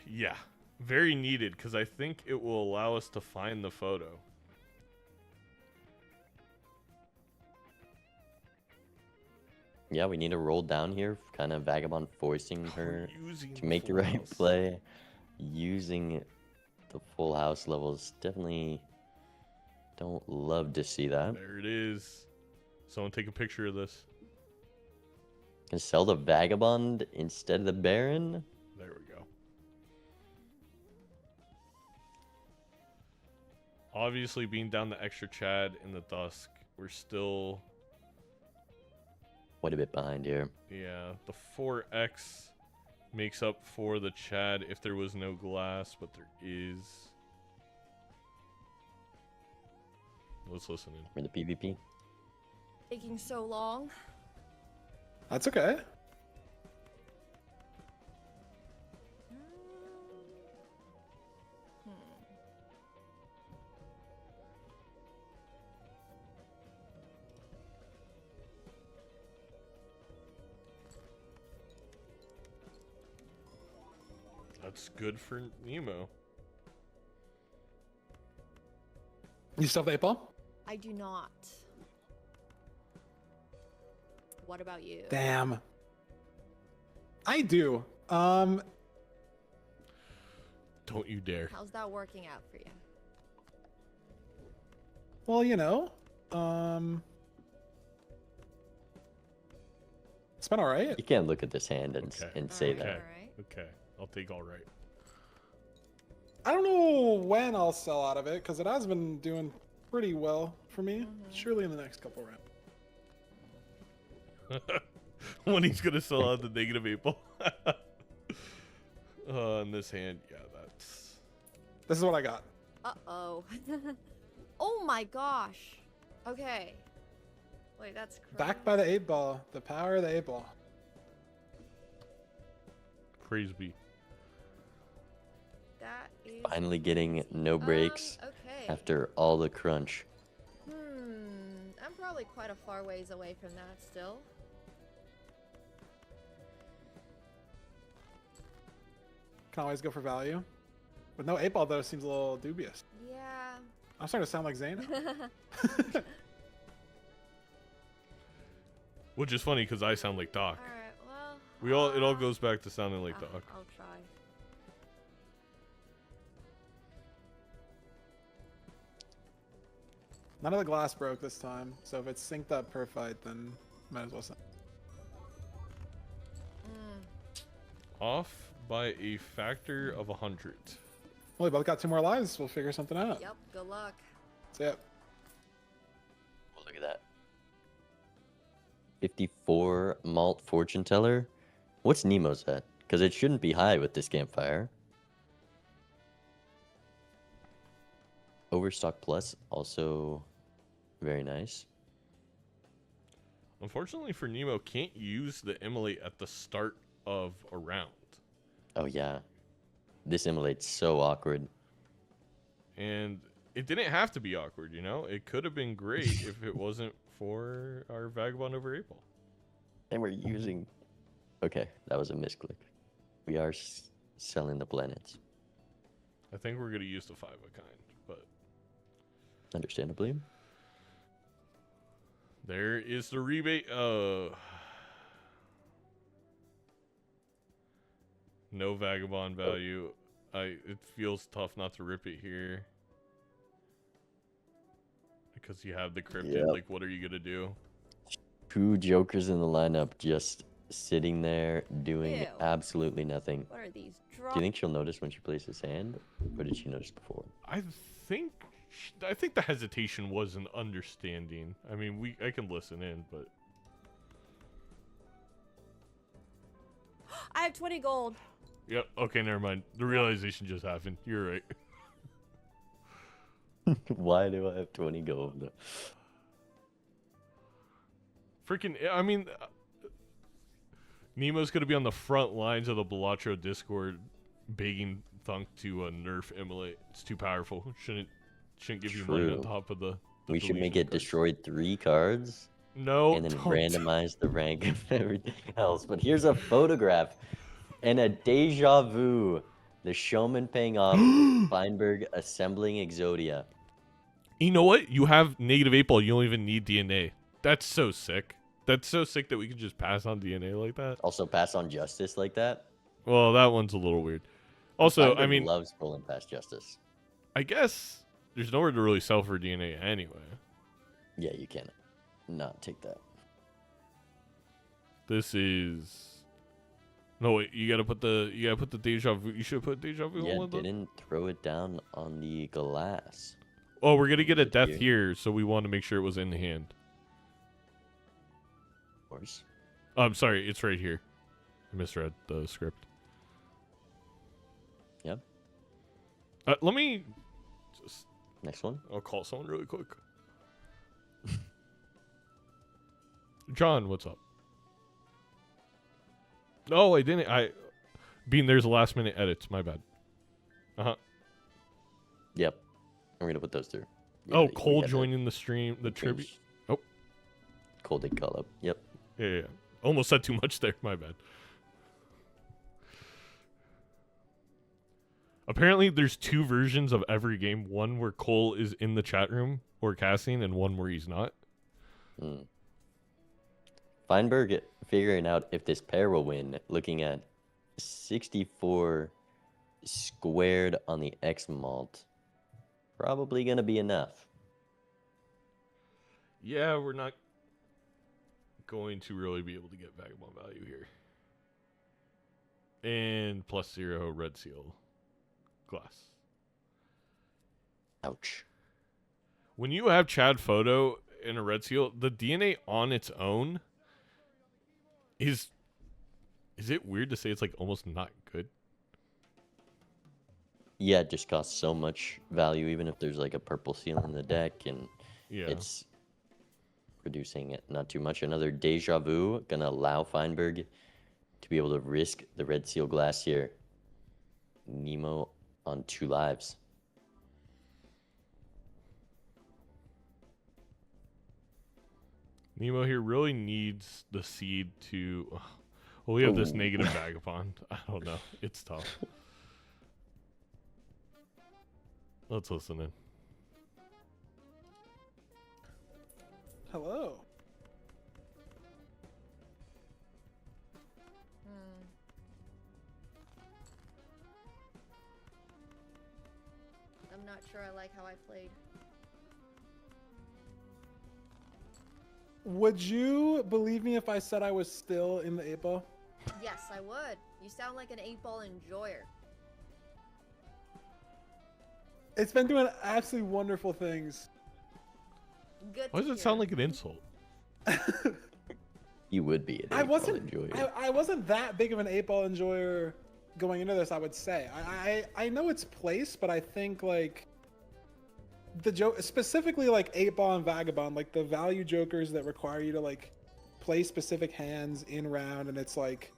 Yeah, very needed because I think it will allow us to find the photo. Yeah, we need to roll down here, kind of Vagabond forcing her Using to make the full right house. play. Using the full house levels. Definitely don't love to see that. There it is. Someone take a picture of this. Can sell the Vagabond instead of the Baron? There we go. Obviously, being down the extra Chad in the Dusk, we're still... Quite a bit behind here. Yeah, the 4x makes up for the Chad if there was no glass, but there is. Let's listen in. For the PvP. Taking so long. That's okay. That's good for Nemo. You still have 8-ball? I do not. What about you? Damn. I do. Don't you dare. How's that working out for you? Well, you know, it's been all right. You can't look at this hand and, Okay. and say Alright, that. alright. Okay, I'll take all right. I don't know when I'll sell out of it because it has been doing pretty well for me. Surely in the next couple rounds. When he's gonna sell out the negative 8-ball. In this hand, yeah, that's... This is what I got. Uh-oh. Oh my gosh. Okay. Wait, that's crazy. Backed by the 8-ball. The power of the 8-ball. Praise be. That is... Finally getting no breaks okay. after all the crunch. I'm probably quite a far ways away from that still. Can always go for value. With no 8-ball though, seems a little dubious. Yeah. I'm starting to sound like Zane. Which is funny because I sound like Doc. Alright, well... It all goes back to sounding like Doc. I'll try. None of the glass broke this time, so if it's synced up per fight, then might as well send. Off by a factor of 100. Well, we both got 2 more lives. We'll figure something out. Yep, good luck. That's it. Oh, look at that. 54 malt fortune teller. What's Nemo's at? Because it shouldn't be high with this campfire. Overstock plus, also very nice. Unfortunately for Nemo, can't use the immolate at the start of a round. Oh yeah. This immolate's so awkward. And it didn't have to be awkward, you know? It could have been great if it wasn't for our Vagabond over April. And we're using... Okay, that was a misclick. We are selling the planets. I think we're going to use the 5 of kind, but... Understandably. There is the rebate. No Vagabond value. It feels tough not to rip it here. Because you have the cryptid, Yep. like what are you going to do? 2 jokers in the lineup just sitting there doing Ew. absolutely nothing. What are these Do drops? you think she'll notice when she places hand? Or did she notice before? I think the hesitation was an understanding. I mean, I can listen in, but I have 20 gold. yep. Okay, never mind. The realization just happened. You're right. Why do I have 20 gold? Freaking, I mean, Nemo's gonna be on the front lines of the Balatro Discord, begging Thunk to nerf Immolate. It's too powerful. Shouldn't give you money on True. top of the We should make deletion it cards. destroy 3 cards No, and then don't. randomize the rank of everything else. But here's a photograph and a deja vu. The showman paying off. Feinberg assembling Exodia. You know what? You have negative 8 ball. You don't even need DNA. That's so sick. That's so sick that we can just pass on DNA like that. Also pass on justice like that. Well, that one's a little weird. Also, I Feinberg mean, loves pulling past justice. I guess there's nowhere to really sell for DNA anyway. Yeah, you can not take that. This is. No wait, you gotta put the deja vu. You should put deja vu Yeah, on that. didn't throw it down on the glass. Oh, we're gonna get a It's death here. here, so we want to make sure it was in the hand. Of course. Oh, I'm sorry, it's right here. I misread the script. Yep. Let me just. Next one. I'll call someone really quick. John, what's up? No, I didn't. Bean, there's last minute edits. My bad. Yep. I'm gonna put those through. Yeah, Oh, we Cole got joining the stream. The tribute. change. Oh. Cole did call up. Yep. Yeah. Almost said too much there. My bad. Apparently, there's 2 versions of every game. One where Cole is in the chat room or casting, and one where he's not. Hmm. Feinberg figuring out if this pair will win, looking at 64 squared on the X malt. Probably going to be enough. Yeah, we're not going to really be able to get Vagabond value here. And +0 red seal glass. Ouch. When you have Chad Photo in a red seal, the DNA on its own is it weird to say it's like almost not good? Yeah, it just costs so much value, even if there's like a purple seal in the deck, and Yeah. it's producing it not too much. Another deja vu, gonna allow Feinberg to be able to risk the red seal glass here. Nemo on 2 lives. Nemo here really needs the seed to. Well, we have this Ooh. negative Vagabond. I don't know. It's tough. Let's listen in. Hello. I'm not sure I like how I played. Would you believe me if I said I was still in the 8 ball? Yes, I would. You sound like an 8-ball enjoyer. It's been doing absolutely wonderful things. Good. Why does it sound like an insult? You would be an I 8-ball wasn't. enjoyer. I wasn't that big of an 8 ball enjoyer going into this. I would say. I know its place, but I think like the joke, specifically like 8 ball and Vagabond, like the value jokers that require you to like play specific hands in round, and it's like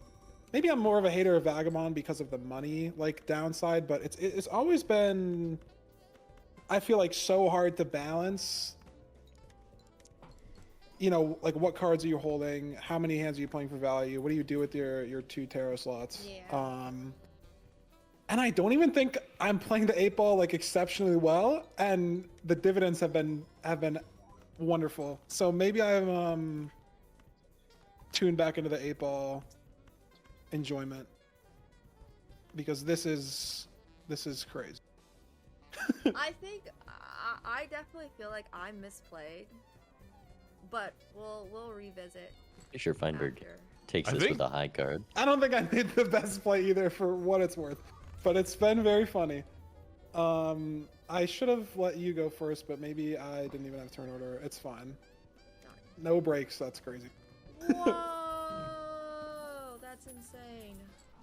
maybe I'm more of a hater of Vagabond because of the money like downside, but it's always been, I feel like, so hard to balance. You know, like what cards are you holding? How many hands are you playing for value? What do you do with your 2 tarot slots? Yeah. And I don't even think I'm playing the 8 ball like exceptionally well, and the dividends have been wonderful. So maybe I'm tuned back into the 8 ball enjoyment, because this is crazy. I think I definitely feel like I misplayed, but we'll revisit. Sure, Feinberg after. takes I this think- with a high card. I don't think I made the best play either, for what it's worth, but it's been very funny. I should have let you go first, but maybe I didn't even have turn order. It's fine. No breaks. That's crazy. Whoa, that's insane.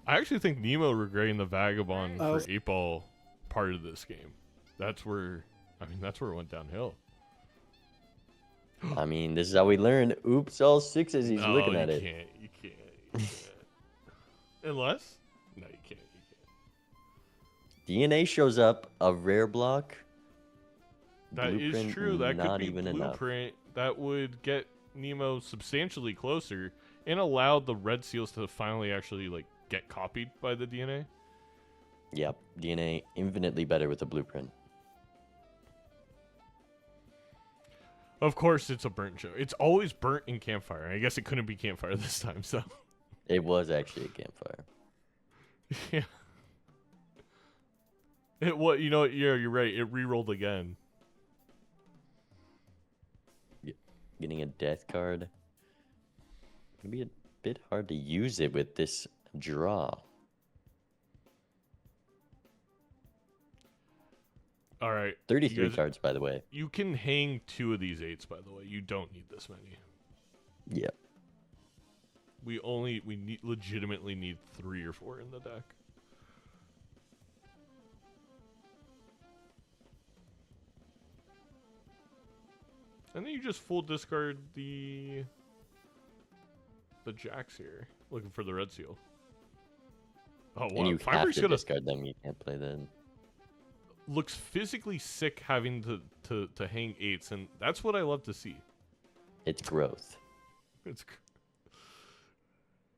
I actually think Nemo regretting the Vagabond Oh. for 8 ball part of this game. That's where it went downhill. I mean, this is how we learn. Oops, all 6s. He's No, looking you at it. can't. You can't. Unless? No, you can't. DNA shows up, a rare block. That is Blueprint, true. That could not be even enough. Blueprint. That would get Nemo substantially closer and allow the red seals to finally actually like get copied by the DNA. Yep, DNA infinitely better with a Blueprint. Of course, it's a burnt show. It's always burnt in Campfire. I guess it couldn't be Campfire this time, so. It was actually a Campfire. Yeah. It what? You know? Yeah, you're right. It re-rolled again. Getting a death card. Gonna be a bit hard to use it with this draw. All right. 33 cards, by the way. You can hang 2 of these 8s, by the way. You don't need this many. Yeah. We legitimately need 3 or 4 in the deck. And then you just full discard the jacks here, looking for the red seal. Oh, wow. And you have Fireberg's to gonna discard them. You can't play them. looks physically sick having to hang 8s, and that's what I love to see. It's growth. It's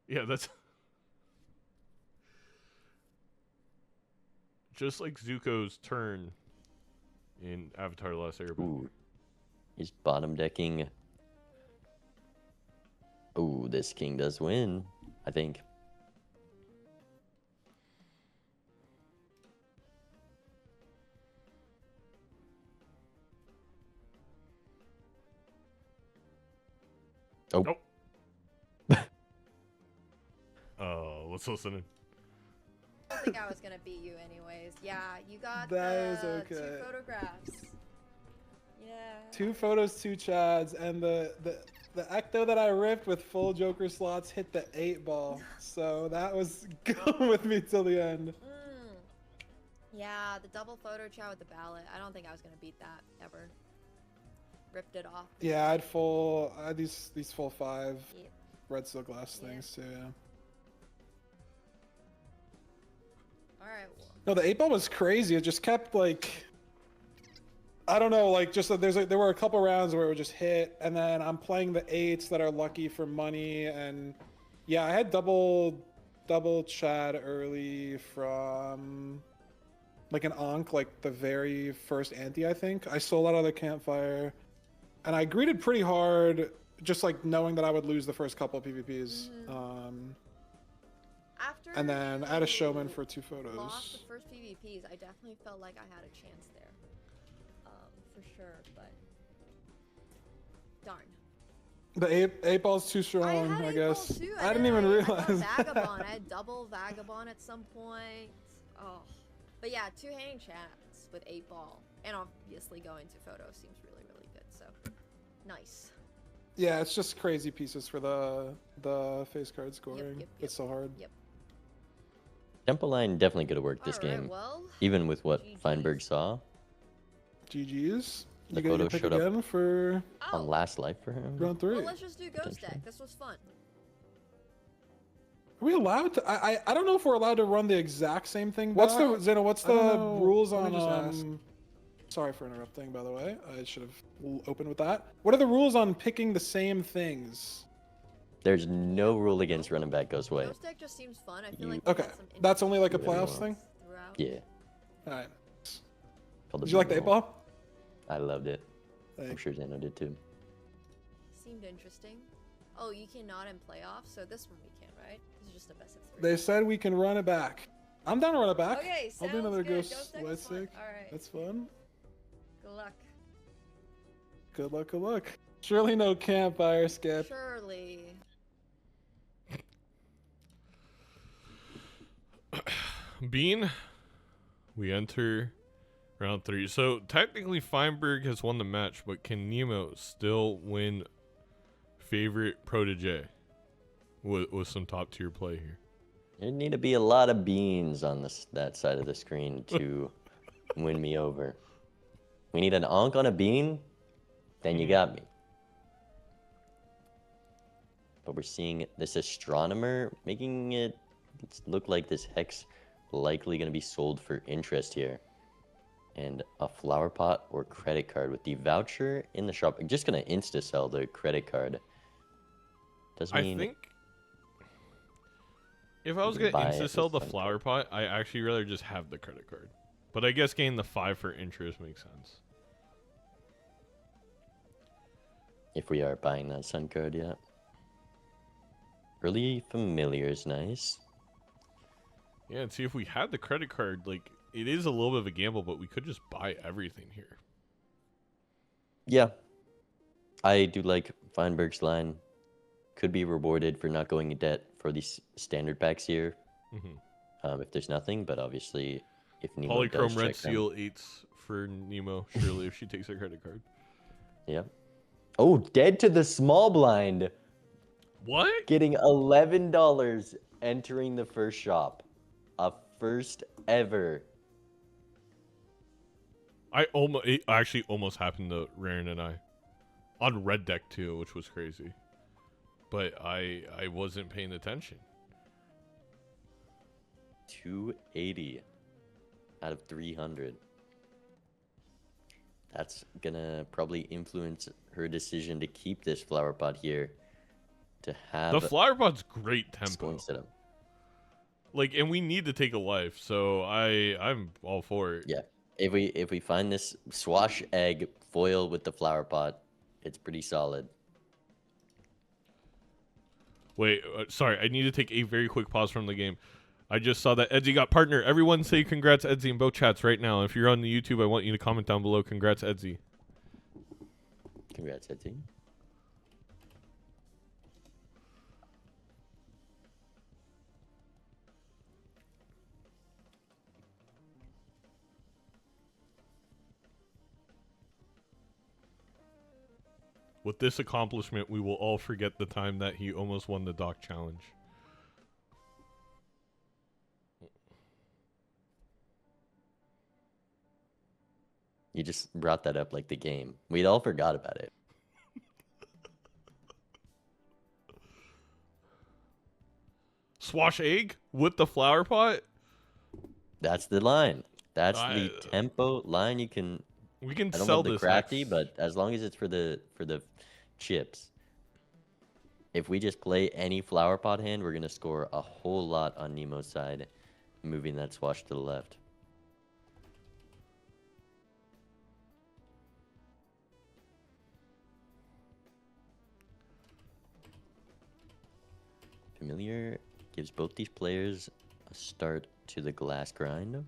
yeah, that's just like Zuko's turn in Avatar: The Last Airbender. Ooh. He's bottom decking. Ooh, this king does win, I think. Oh. Nope. Oh, let's listen in. I don't think I was gonna beat you anyways. Yeah, you got That is the okay. 2 photographs. Yeah. 2 photos, 2 chads, and the ecto that I ripped with full Joker slots hit the 8 ball. So that was going with me till the end. Yeah, the double photo chat with the ballot. I don't think I was gonna beat that ever. Ripped it off. Yeah, I had these full 5 Yep. red seal glass Yeah. things too. Yeah. All right. No, the 8 ball was crazy. It just kept like, I don't know, like just there were a couple rounds where it would just hit, and then I'm playing the 8s that are lucky for money, and yeah, I had double Chad early from like an Ankh, like the very first ante, I think. I sold out of the Campfire, and I greeted pretty hard, just like knowing that I would lose the first couple of PvPs. After And then I had a showman you for 2 photos. lost the first PvPs, I definitely felt like I had a chance there. For sure, but darn. The 8 ball's too strong, I had I 8 guess. balls too. I didn't even I realize. got Vagabond. I had double Vagabond at some point. Oh, but yeah, 2 hanging chats with 8 ball, and obviously going to photo seems really good. So nice. Yeah, it's just crazy pieces for the face card scoring. Yep. It's so hard. Yep. Temple line definitely could have worked this Alright, game, well, even with what GGs. Feinberg saw. GG's. The You got your photo pick showed up again for on last life for him. round 3. well, let's just do Ghost Potentially. Deck. This was fun. Are we allowed to? I don't know if we're allowed to run the exact same thing. What's the Zeno? What's the rules Let on? me just ask. Sorry for interrupting. By the way, I should have opened with that. What are the rules on picking the same things? There's no rule against running back Ghost Way. Ghost Deck just seems fun. I feel You- like we Okay, had some that's only like a Whatever you playoffs want. thing. throughout. Yeah. All right. Called Did you like the 8 B-roll. ball? I loved it. I'm Thanks. sure Zeno did too. Seemed interesting. Oh, you cannot in playoffs, so this one we can, right? This is just a best of 3. They said we can run it back. I'm down to run it back. Okay, I'll sounds do another good. Ghost Deck Light was fun. Stick. All right. That's fun. Good luck. Good luck. Good luck. Surely no campfire skip. Surely. Bean, we enter round 3. So technically Feinberg has won the match, but can Nemo still win favorite protege with some top tier play here? There need to be a lot of beans on that side of the screen to win me over. We need an Ankh on a bean, then you got me. But we're seeing this astronomer making it It's look like this Hex likely going to be sold for interest here. And a flower pot or credit card with the voucher in the shop. I'm just going to insta-sell the credit card. Does mean... I think if I was going to insta-sell the flower pot, I actually rather just have the credit card. But I guess getting the 5 for interest makes sense. If we are buying that sun card, yeah. Early familiar is nice. Yeah, and see if we had the credit card, like, it is a little bit of a gamble, but we could just buy everything here. Yeah. I do like Feinberg's line. Could be rewarded for not going in debt for these standard packs here. If there's nothing, but obviously if Nemo does Polychrome Red check Seal 8s for Nemo, surely if she takes her credit card. Yeah. Oh, dead to the small blind. What? Getting $11 entering the first shop. A first ever. It actually almost happened to Raren and I. On red deck too, which was crazy. But I wasn't paying attention. 280 out of 300. That's gonna probably influence her decision to keep this flower pot here. To have the flower pot's great tempo. Instead of... Like, and we need to take a life, so I'm all for it. Yeah. If we find this swash egg foil with the flower pot, it's pretty solid. Wait, sorry, I need to take a very quick pause from the game. I just saw that Edsy got partner. Everyone say congrats, Edsy, in both chats right now. If you're on the YouTube, I want you to comment down below. Congrats, Edsy. Congrats, Edsy. With this accomplishment, we will all forget the time that he almost won the Doc Challenge. You just brought that up like the game. We'd all forgot about it. Swash egg with the flower pot? That's the line. That's the tempo line. You can... We can I don't sell love the this crafty, next. but as long as it's for the chips. If we just play any flower pot hand, we're gonna score a whole lot on Nemo's side, moving that swash to the left. Familiar gives both these players a start to the glass grind.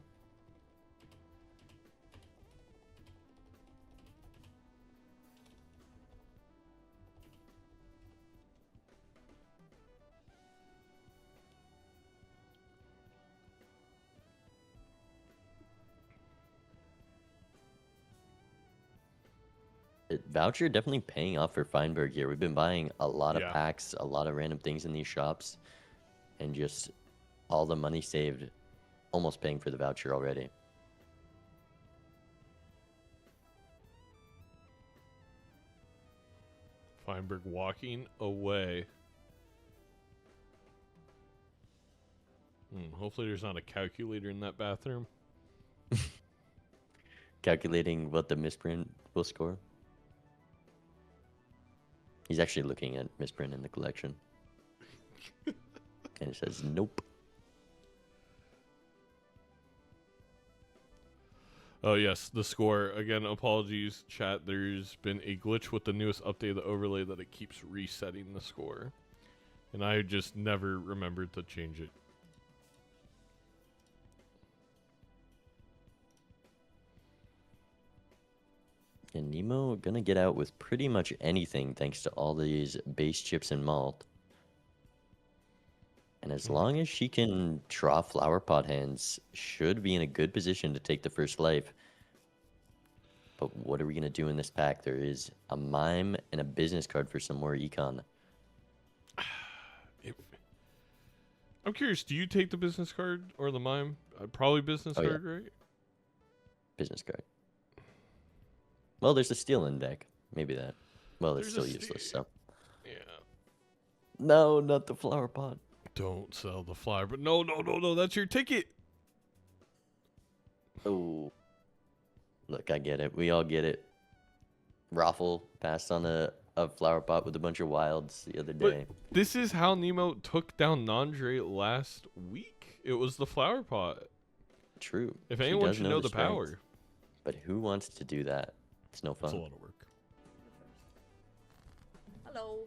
Voucher definitely paying off for Feinberg here. We've been buying a lot of packs, a lot of random things in these shops, and just all the money saved, almost paying for the voucher already. Feinberg walking away. Hopefully there's not a calculator in that bathroom. Calculating what the misprint will score. He's actually looking at misprint in the collection. And it says, nope. Oh, yes, the score. Again, apologies, chat. There's been a glitch with the newest update of the overlay that it keeps resetting the score. And I just never remembered to change it. And Nemo gonna get out with pretty much anything thanks to all these base chips and malt. And as long as she can draw flower pot hands, should be in a good position to take the first life. But what are we gonna do in this pack? There is a mime and a business card for some more econ. I'm curious, do you take the business card or the mime? Probably business card, right? Business card. Well, there's a steel in deck. Maybe that. Well, it's There's still useless, so. Yeah. No, not the flower pot. Don't sell the flyer, but no, that's your ticket. Oh, look, I get it. We all get it. Raffle passed on a flower pot with a bunch of wilds the other But day. this is how Nemo took down Nandre last week. It was the flower pot. True. If She anyone does should know the strength, power. But who wants to do that? It's no It's fun. a lot of work. Hello.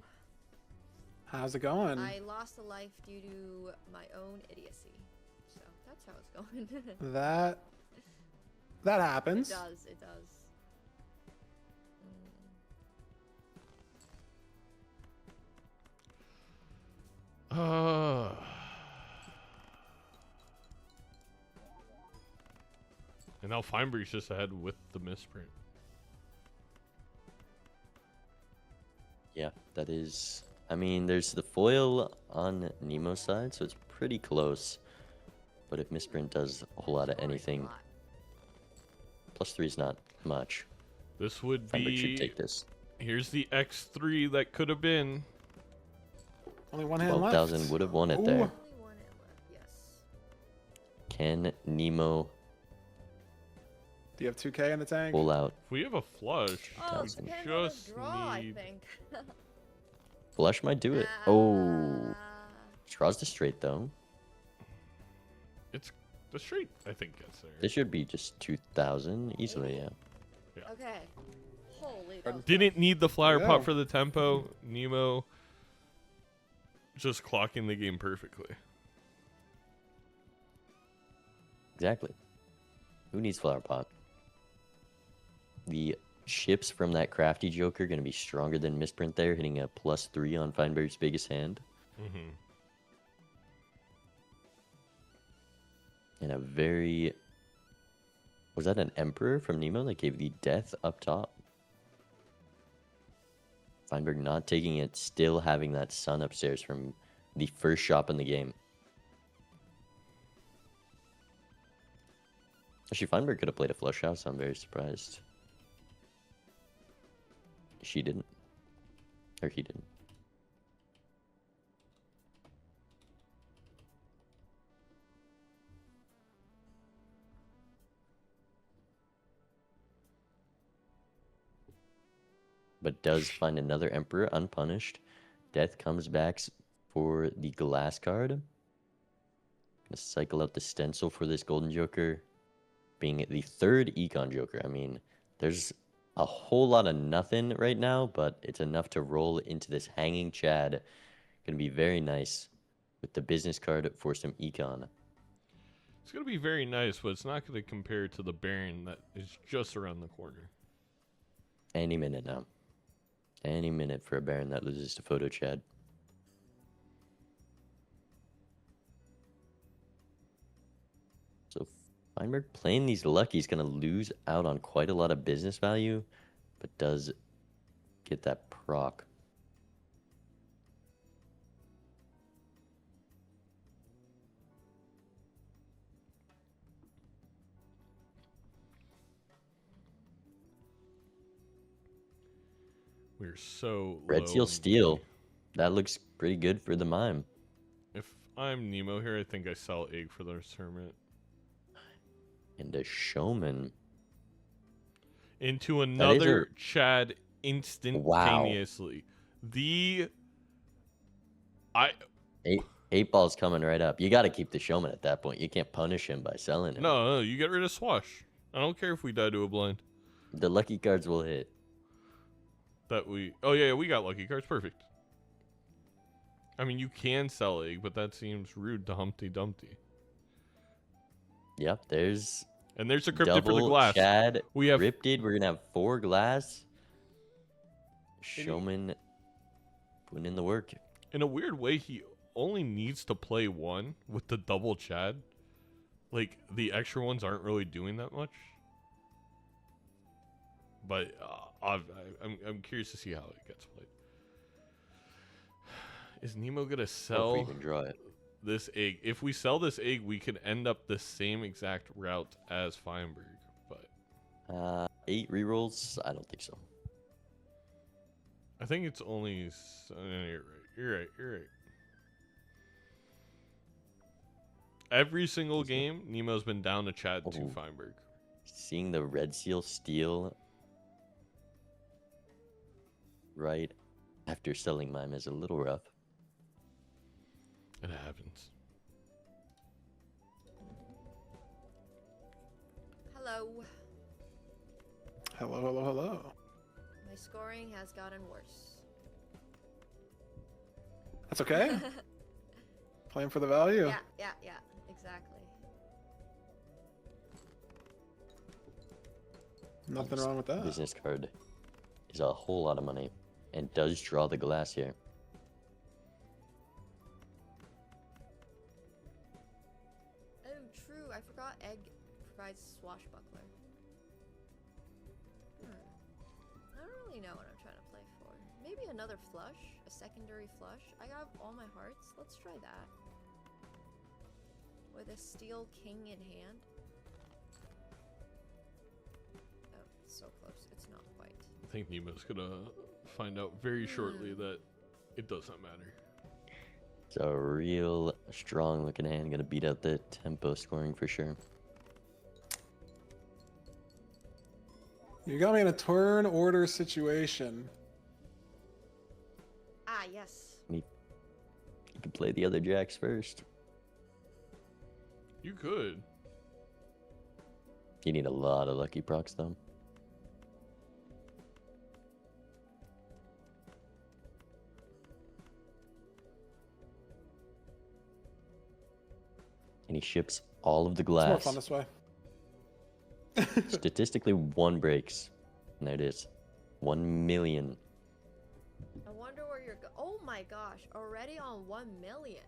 How's it going? I lost a life due to my own idiocy. So that's how it's going. That happens. It does. It does. And now Feinberg's just ahead with the misprint. Yeah, that is. I mean, there's the foil on Nemo's side, so it's pretty close. But if Misprint does a whole lot of anything, +3 is not much. This would Feinberg should be. take this. Here's the X3 that could have been. Only one hand left. 12,000 would have won it Ooh. there. Only one it left. Yes. Can Nemo Do you have 2K in the tank? pull out? If we have a flush, Oh, Thousand. depends on the Just draw, I need- think. Flush might do it. Oh, draws the straight though. it's the straight, I think, gets there. This should be just 2,000 easily. Yeah. Okay. Holy. that was Didn't need the flower Yeah. pot for the tempo. Nemo just clocking the game perfectly. Exactly. Who needs flower pot? The chips from that crafty joker going to be stronger than Misprint there, hitting a +3 on Feinberg's biggest hand. Mm-hmm. And a very... Was that an Emperor from Nemo that gave the death up top? Feinberg not taking it, still having that sun upstairs from the first shop in the game. Actually, Feinberg could have played a flush out, so I'm very surprised. She didn't. Or he didn't. But does find another Emperor unpunished. Death comes back for the glass card. Gonna cycle out the stencil for this Golden Joker. Being the third Econ Joker. I mean, there's a whole lot of nothing right now, but it's enough to roll into this Hanging Chad. Gonna be very nice with the business card for some Econ. It's going to be very nice, but it's not going to compare to the Baron that is just around the corner. Any minute now. Any minute for a Baron that loses to Photo Chad. So Feinberg playing these lucky is going to lose out on quite a lot of business value, but does get that proc. We're so Red low Seal in Steel. money. That looks pretty good for the mime. If I'm Nemo here, I think I sell egg for the tournament. And a Showman. Into another a- Chad instantaneously. Eight ball's coming right up. You got to keep the Showman at that point. You can't punish him by selling him. No, you get rid of Swash. I don't care if we die to a blind. The lucky cards will hit. Oh yeah, we got lucky cards. Perfect. I mean, you can sell egg, but that seems rude to Humpty Dumpty. Yep, there's And there's a cryptid for the double glass. Chad We have Riptid. We're going to have 4 glass. Showman putting in the work. in a weird way, he only needs to play one with the double Chad. Like, the extra ones aren't really doing that much. But I'm curious to see how it gets played. Is Nemo gonna Hope we sell can draw it. this egg? If we sell this egg, we could end up the same exact route as Feinberg. But 8 rerolls? I don't think so. I think it's only. You're right. every single game, Nemo's been down to Chad to Oh. Feinberg. Seeing the red seal steal right after selling mime is a little rough. It happens. Hello. Hello, hello, hello. My scoring has gotten worse. That's okay. Playing for the value. Yeah, exactly. Nothing wrong with that. Business card is a whole lot of money and does draw the glass here. Oh, true. I forgot egg provides swashbuckler. I don't really know what I'm trying to play for. Maybe another flush? A secondary flush? I got all my hearts. Let's try that. With a steel king in hand. Oh, it's so close. It's not quite. I think Nemo's gonna find out very shortly that it doesn't matter. It's a real strong looking hand. Gonna beat out the tempo scoring for sure. You got me in a turn order situation. Ah, yes. You can play the other jacks first. You could. You need a lot of lucky procs though. And he ships all of the It's more glass. fun this way. Statistically, one breaks. And there it is. 1 million. I wonder where you're oh my gosh, already on 1 million.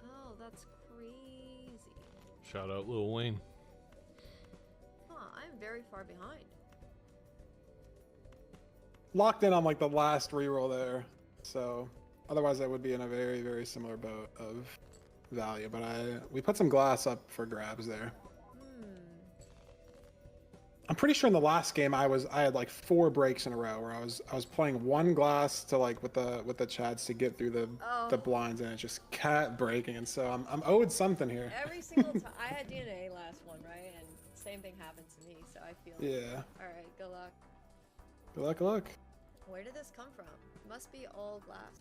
Oh, that's crazy. Shout out Lil Wayne. Huh, I'm very far behind. Locked in on like the last reroll there. So otherwise I would be in a very, very similar boat of value. But we put some glass up for grabs there. I'm pretty sure in the last game I had like 4 breaks in a row where I was playing one glass to like with the chads to get through the blinds, and it just kept breaking, and so I'm owed something here. Every single time I had DNA last one, right? And same thing happened to me, so I feel Yeah. Alright, good luck. Good luck, good luck. Where did this come from? Must be all glass.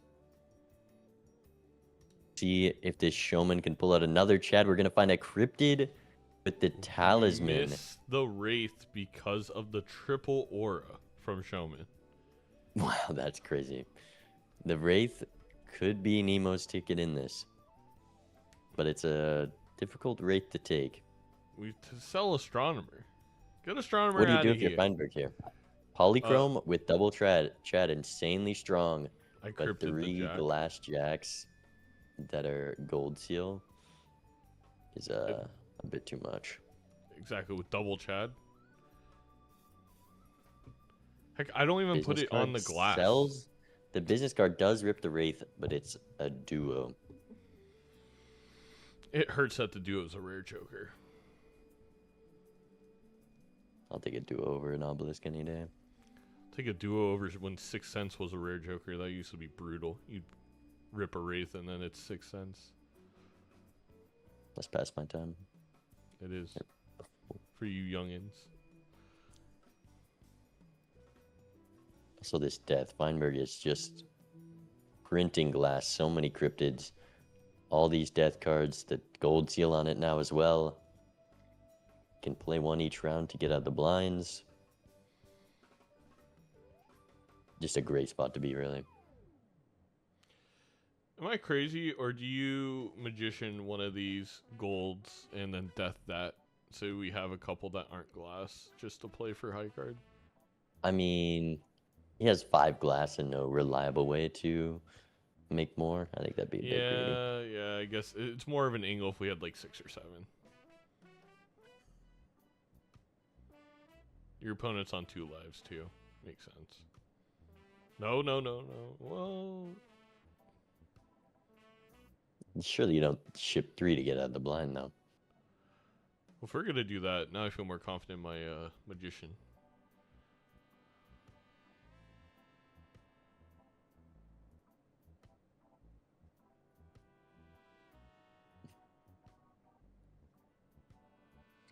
See if this showman can pull out another Chad. We're gonna find a cryptid with the talisman. Miss the Wraith because of the triple aura from Showman. Wow, that's crazy. The Wraith could be Nemo's ticket in this. But it's a difficult Wraith to take. To sell Astronomer. Get Astronomer What do you out do of if here. you're Feinberg here? Polychrome with double Chad, insanely strong. I But crypted the 3 jack. glass jacks that are gold seal is a bit too much. Exactly, with double Chad. Heck, I don't even put Business it on the card glass. Sells. The business card does rip the Wraith, but it's a duo. It hurts that the duo is a rare joker. I'll take a duo over an obelisk any day. Take a duo over when 6 cents was a rare joker. That used to be brutal. You'd rip a Wraith and then it's 6 cents. Let's pass my time. It is. For you youngins. So this death, Feinberg is just printing glass. So many cryptids. All these death cards, the gold seal on it now as well. Can play one each round to get out the blinds. Just a great spot to be, really. Am I crazy, or do you magician one of these golds and then death that, so we have a couple that aren't glass just to play for high card? I mean, he has 5 glass and no reliable way to make more. I think that'd be a bit greedy. Yeah, I guess it's more of an angle if we had like 6 or 7. Your opponent's on 2 lives too. Makes sense. No. Well, Surely you don't ship 3 to get out of the blind, though. if we're gonna do that, now I feel more confident in my magician.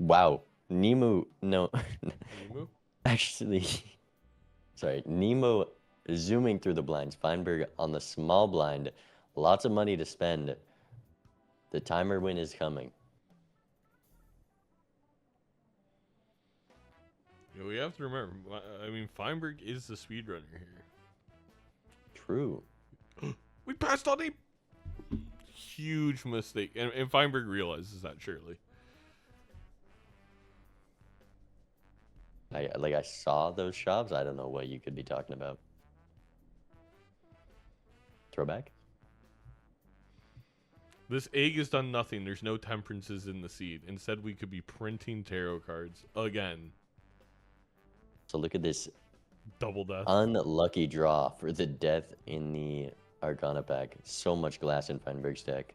Wow. Nemo, no. Nemo? Actually, sorry. Nemo zooming through the blinds. Feinberg on the small blind. Lots of money to spend. The timer win is coming. Yeah, we have to remember. I mean, Feinberg is the speedrunner here. True. We passed on a huge mistake, and Feinberg realizes that surely. I saw those shops. I don't know what you could be talking about. Throwback? This egg has done nothing. There's no temperances in the seed. Instead, we could be printing tarot cards again. So look at this Double death. unlucky draw for the death in the Arcana pack. So much glass in Feinberg's deck.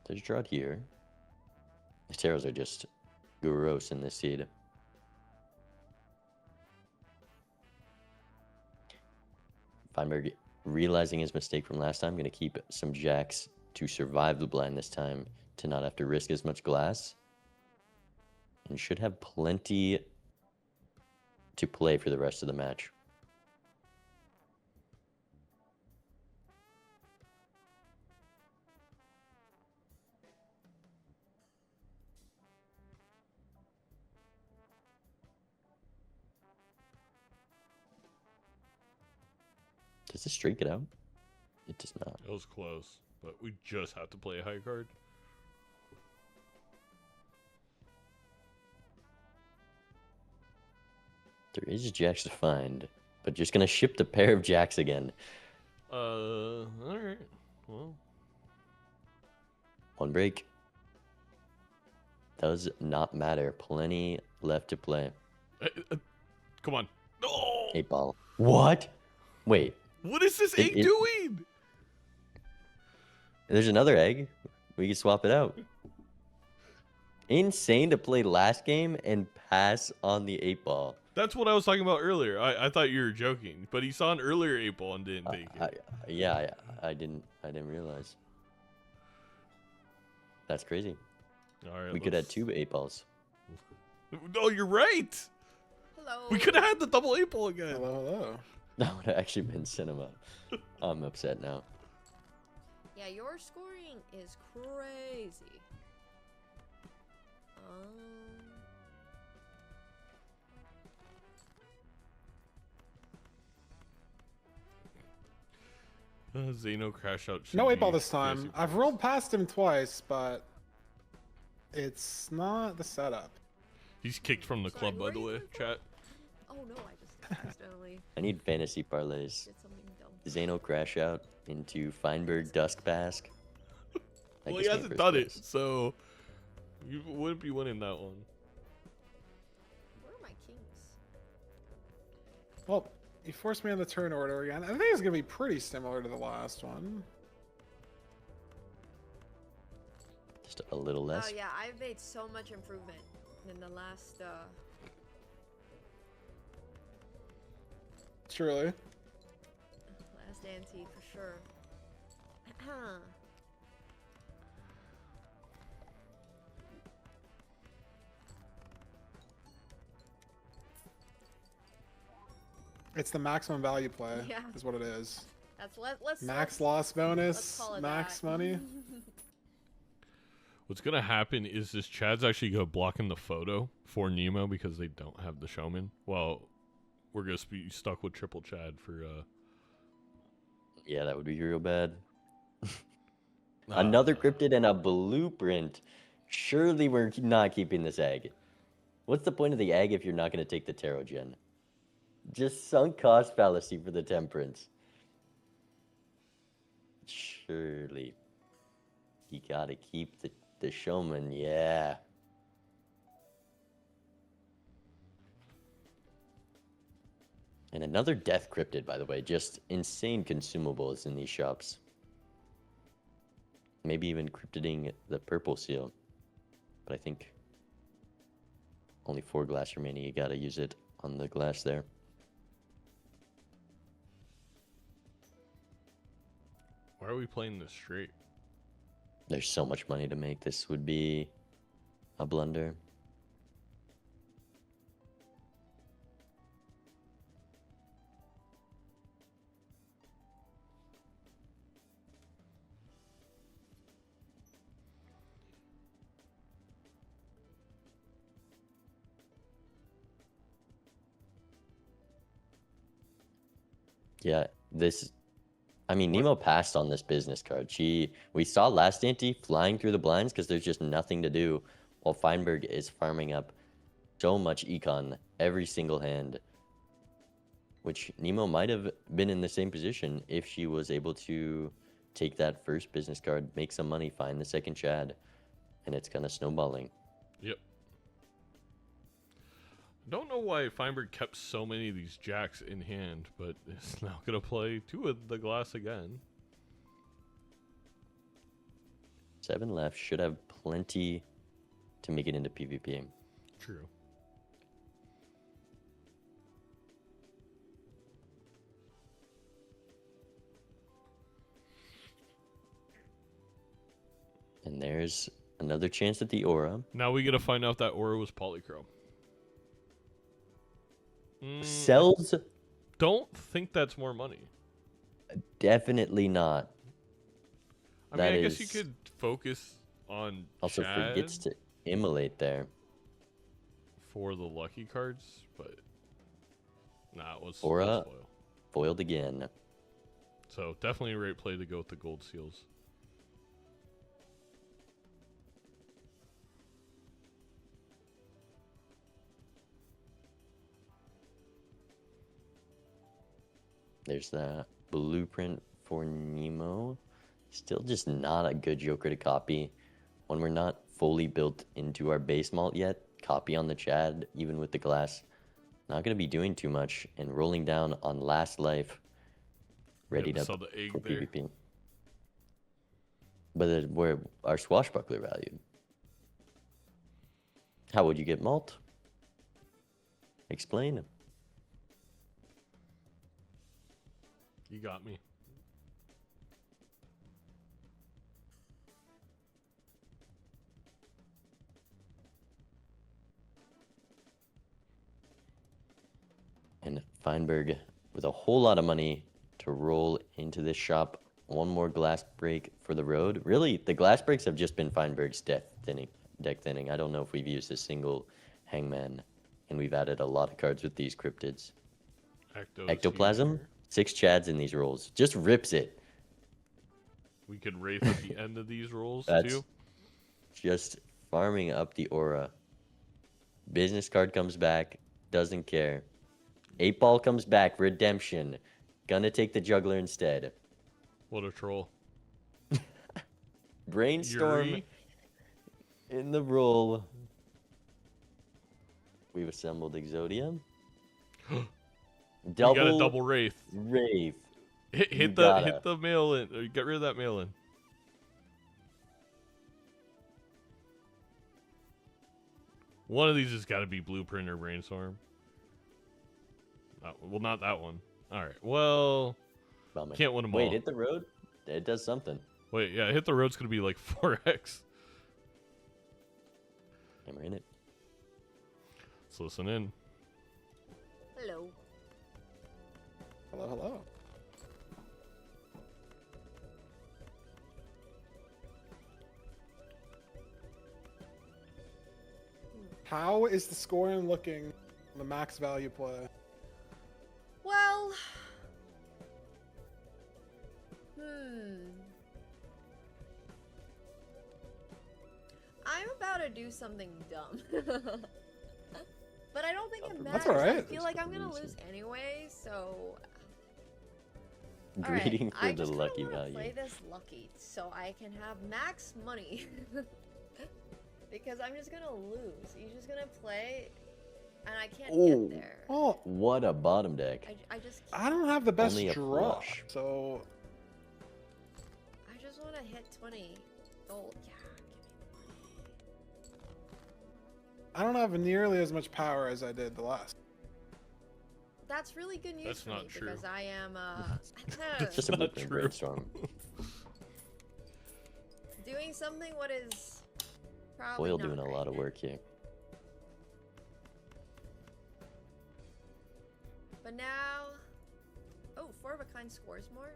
There's a draw here. The tarots are just gross in this seed. Feinberg realizing his mistake from last time, going to keep some jacks to survive the blind this time, to not have to risk as much glass. And should have plenty to play for the rest of the match. Does the streak it out? It does not. It was close, but we just have to play a high card. There is jacks to find, but just gonna ship the pair of jacks again. All right. Well, One break. Does not matter. Plenty left to play. come on. No. 8-ball. What? Wait. What is this egg doing? There's another egg. We can swap it out. Insane to play last game and pass on the 8-ball. That's what I was talking about earlier. I thought you were joking, but he saw an earlier 8-ball and didn't take it. I didn't realize. That's crazy. All right, We could have 2 8-balls. No, you're right. Hello. We could have had the double 8-ball again. Hello, hello. That would have actually been cinema. I'm upset now. Yeah, your scoring is crazy. Zeno crash out. No 8-ball this time. I've rolled past him twice, but it's not the setup. He's kicked from the Sorry, club, by where the are you way, coming from? chat. Oh no, I just accidentally I need fantasy parlays. did something dumb. Zeno crash out into Feinberg Dusk Bask. Well, he hasn't done it, so you wouldn't be winning that one. Where are my kings? Well, you forced me on the turn order again. I think it's gonna be pretty similar to the last one. Just a little less. Oh yeah, I've made so much improvement in the last Truly. last ante for sure. It's the maximum value play, Yeah. is what it is. Let's Max let's loss bonus, call it max that. money. What's gonna happen is this Chad's actually gonna blocking the photo for Nemo because they don't have the showman. Well, we're gonna be stuck with triple Chad for Yeah, that would be real bad. Another cryptid and a blueprint. Surely we're not keeping this egg. What's the point of the egg if you're not going to take the tarot gen? Just sunk cost fallacy for the temperance. Surely. You got to keep the showman, yeah. And another death cryptid, by the way. Just insane consumables in these shops. Maybe even cryptiding the purple seal. But I think only 4 glass remaining. You gotta use it on the glass there. Why are we playing this straight? There's so much money to make. This would be a blunder. Yeah, I mean, Nemo passed on this business card. We saw last ante flying through the blinds because there's just nothing to do, while Feinberg is farming up so much econ every single hand, which Nemo might have been in the same position if she was able to take that first business card, make some money, find the second Chad, and it's kind of snowballing. Yep. Don't know why Feinberg kept so many of these jacks in hand, but is now going to play 2 of the glass again. 7 left, should have plenty to make it into PvP. True. And there's another chance at the aura. Now we get to find out that aura was polychrome. Sells? Don't think that's more money. Definitely not. I mean, I guess you could focus on also Chad forgets to immolate there. for the lucky cards, but nah, it was Aura foil. foiled again. So definitely a great play to go with the gold seals. There's the blueprint for Nemo. Still just not a good Joker to copy. When we're not fully built into our base malt yet, copy on the Chad, even with the glass. Not going to be doing too much, and rolling down on last life. Ready to sell the egg for there. PvP. But where our swashbuckler valued. How would you get malt? Explain. You got me. And Feinberg with a whole lot of money to roll into this shop. One more glass break for the road. Really, the glass breaks have just been Feinberg's deck thinning. I don't know if we've used a single hangman, and we've added a lot of cards with these cryptids. Ectoplasm, Here. 6 Chads in these rolls. Just rips it. We could wraith at the end of these rolls That's too. just farming up the aura. Business card comes back, doesn't care. 8 ball comes back, redemption. Gonna take the juggler instead. What a troll. Brainstorm Yuri. in the roll. We've assembled Exodia. We got a double wraith. Wraith. Hit the mail in. Or get rid of that mail in. One of these has got to be Blueprint or Brainstorm. Well, not that one. All right. Well, Bummer. can't win them Wait, all. hit the road? It does something. Wait, yeah, hit the road's gonna be like 4x. And we're in it. Let's listen in. Hello. Hello, hello. How is the scoring looking on the max value play? Well, I'm about to do something dumb. But I don't think it matters. That's all right. I feel like I'm gonna lose anyway, so. Greeting I for the just lucky wanna value. Play this lucky so I can have max money. Because I'm just gonna lose. You're just gonna play, and I can't Ooh. get there. Oh, What a bottom deck. I just I don't have the best Only a draw, flush. so I just want to hit 20 gold. Yeah, I don't have nearly as much power as I did the last. that's really good news That's for not me true. because I am It's just a Not blueprint true. brainstorm. doing something what is probably Boyle not doing a great. lot of work here. But now, oh, 4 of a kind scores more.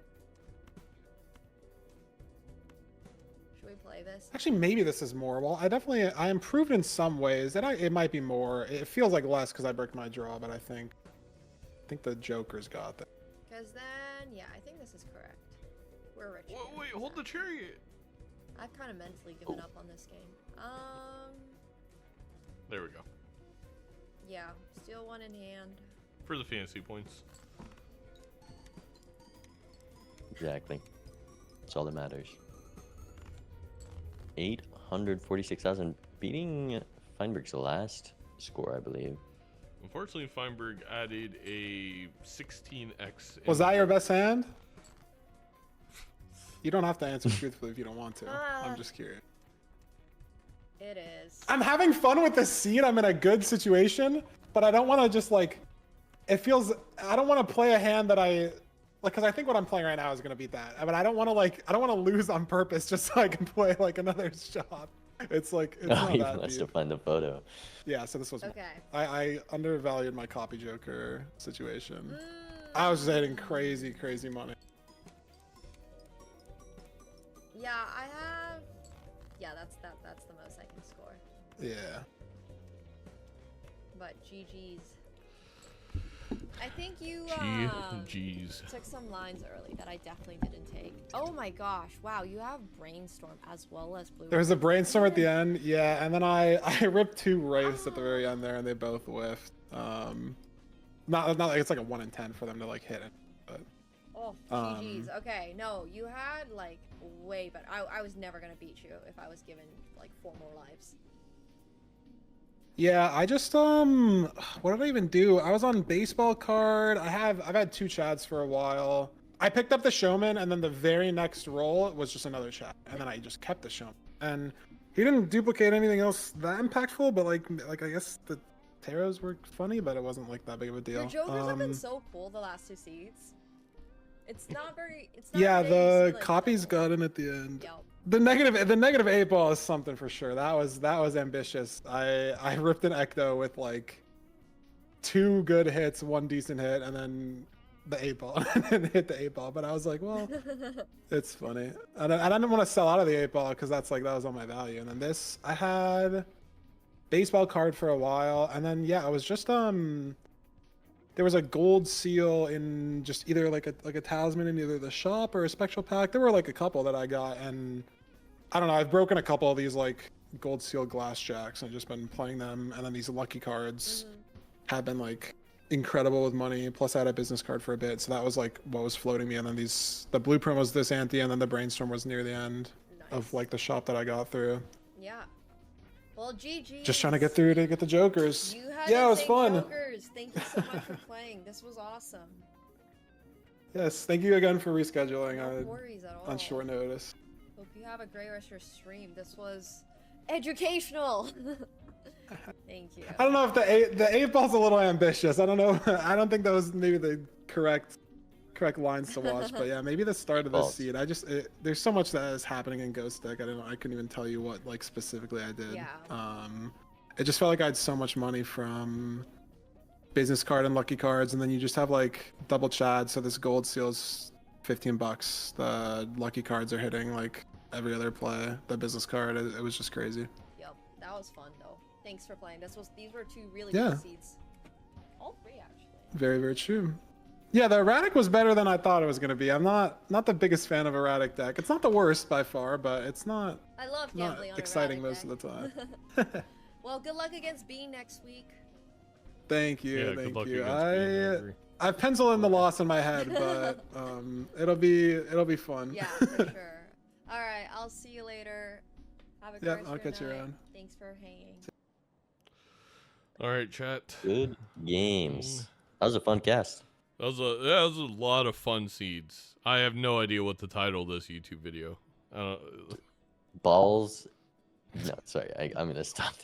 Should we play this? Actually, maybe this is more. Well, I improved in some ways. It might be more. It feels like less because I broke my draw, but I think the Joker's got that. Because then, yeah, I think this is correct. We're rich. Whoa, again, wait, hold the exactly. chariot. I've kind of mentally given up on this game. There we go. Yeah, steal 1 in hand. For the fantasy points. Exactly. That's all that matters. 846,000, beating Feinberg's last score, I believe. Unfortunately, Feinberg added a 16x. Was that your best hand? You don't have to answer truthfully if you don't want to. I'm just curious. It is. I'm having fun with this seed. I'm in a good situation, but I don't want to just like. It feels. I don't want to play a hand that I like because I think what I'm playing right now is gonna beat that. But I don't want to like. I don't want to lose on purpose just so I can play like another shot. It's like it's Oh, not he that wants deep. to find the photo. Yeah. So this was. Okay. I undervalued my copy Joker situation. Mm. I was just hitting crazy money. Yeah, I have. Yeah, that's the most I can score. Yeah. But GG's. I think you GG's. took some lines early that I definitely didn't take. Oh my gosh! Wow, you have brainstorm as well as blue. There was a brainstorm at the end, yeah, and then I ripped 2 wraiths at the very end there, and they both whiffed. Not like it's like a 1 in 10 for them to like hit it, but Oh, GG's. Okay, no, you had like way better. I was never gonna beat you if I was given like 4 more lives. yeah, I just what did I even do? I was on baseball card. I've had 2 chads for a while. I picked up the showman, and then the very next roll was just another chad, and then I just kept the showman. And he didn't duplicate anything else that impactful, but like I guess the tarots were funny, but it wasn't like that big of a deal. Your jokers have been so cool the last 2 seeds. It's not very. It's not. Yeah, very the like, copies double. got in at the end. Yep. The negative 8 ball is something for sure. That was ambitious. I ripped an ecto with like 2 good hits, 1 decent hit, and then the 8 ball and hit the 8 ball. But I was like, well, it's funny. And I didn't want to sell out of the 8 ball because that was on my value. And then this, I had baseball card for a while, and then yeah, it was just there was a gold seal in just either like a talisman in either the shop or a spectral pack. There were like a couple that I got, and I don't know. I've broken a couple of these like gold seal glass jacks. I've just been playing them, and then these lucky cards have been like incredible with money. Plus, I had a business card for a bit, so that was like what was floating me. And then the blueprint was this ante, and then the brainstorm was near the end of like the shop that I got through. Yeah. Well, GG. Just trying to get through to get the jokers. You had Yeah, it was insane fun. Jokers. Thank you so much for playing. This was awesome. Yes, thank you again for rescheduling No worries at all. on short notice. Hope you have a great rest of your stream. This was educational. Thank you. I don't know if the 8 ball's a little ambitious. I don't know. I don't think that was maybe the correct lines to watch. But yeah, maybe the start of this False. seed. There's so much that is happening in Ghost Deck. I couldn't even tell you what like specifically I did. Yeah. It just felt like I had so much money from business card and lucky cards, and then you just have like double chad. So this gold seal's $15. The lucky cards are hitting like every other play. The business card, it was just crazy. Yep. That was fun though. Thanks for playing. These were 2 really Yeah. good seeds. All 3 actually. Very, very true. Yeah, the Erratic was better than I thought it was going to be. I'm not the biggest fan of Erratic deck. It's not the worst by far, but it's not I love not gambling on exciting Erratic most deck. of the time. Well, good luck against Bean next week. Thank you, Yeah, good thank luck you. against being angry. I've penciled in the loss in my head, but it'll be fun. Yeah, for sure. All right, I'll see you later. Have a great Yep, rest I'll of your catch you night. around. Thanks for hanging. All right, chat. Good games. That was a fun cast. That was a lot of fun seeds. I have no idea what to title this YouTube video. Balls. No, sorry. I'm gonna stop.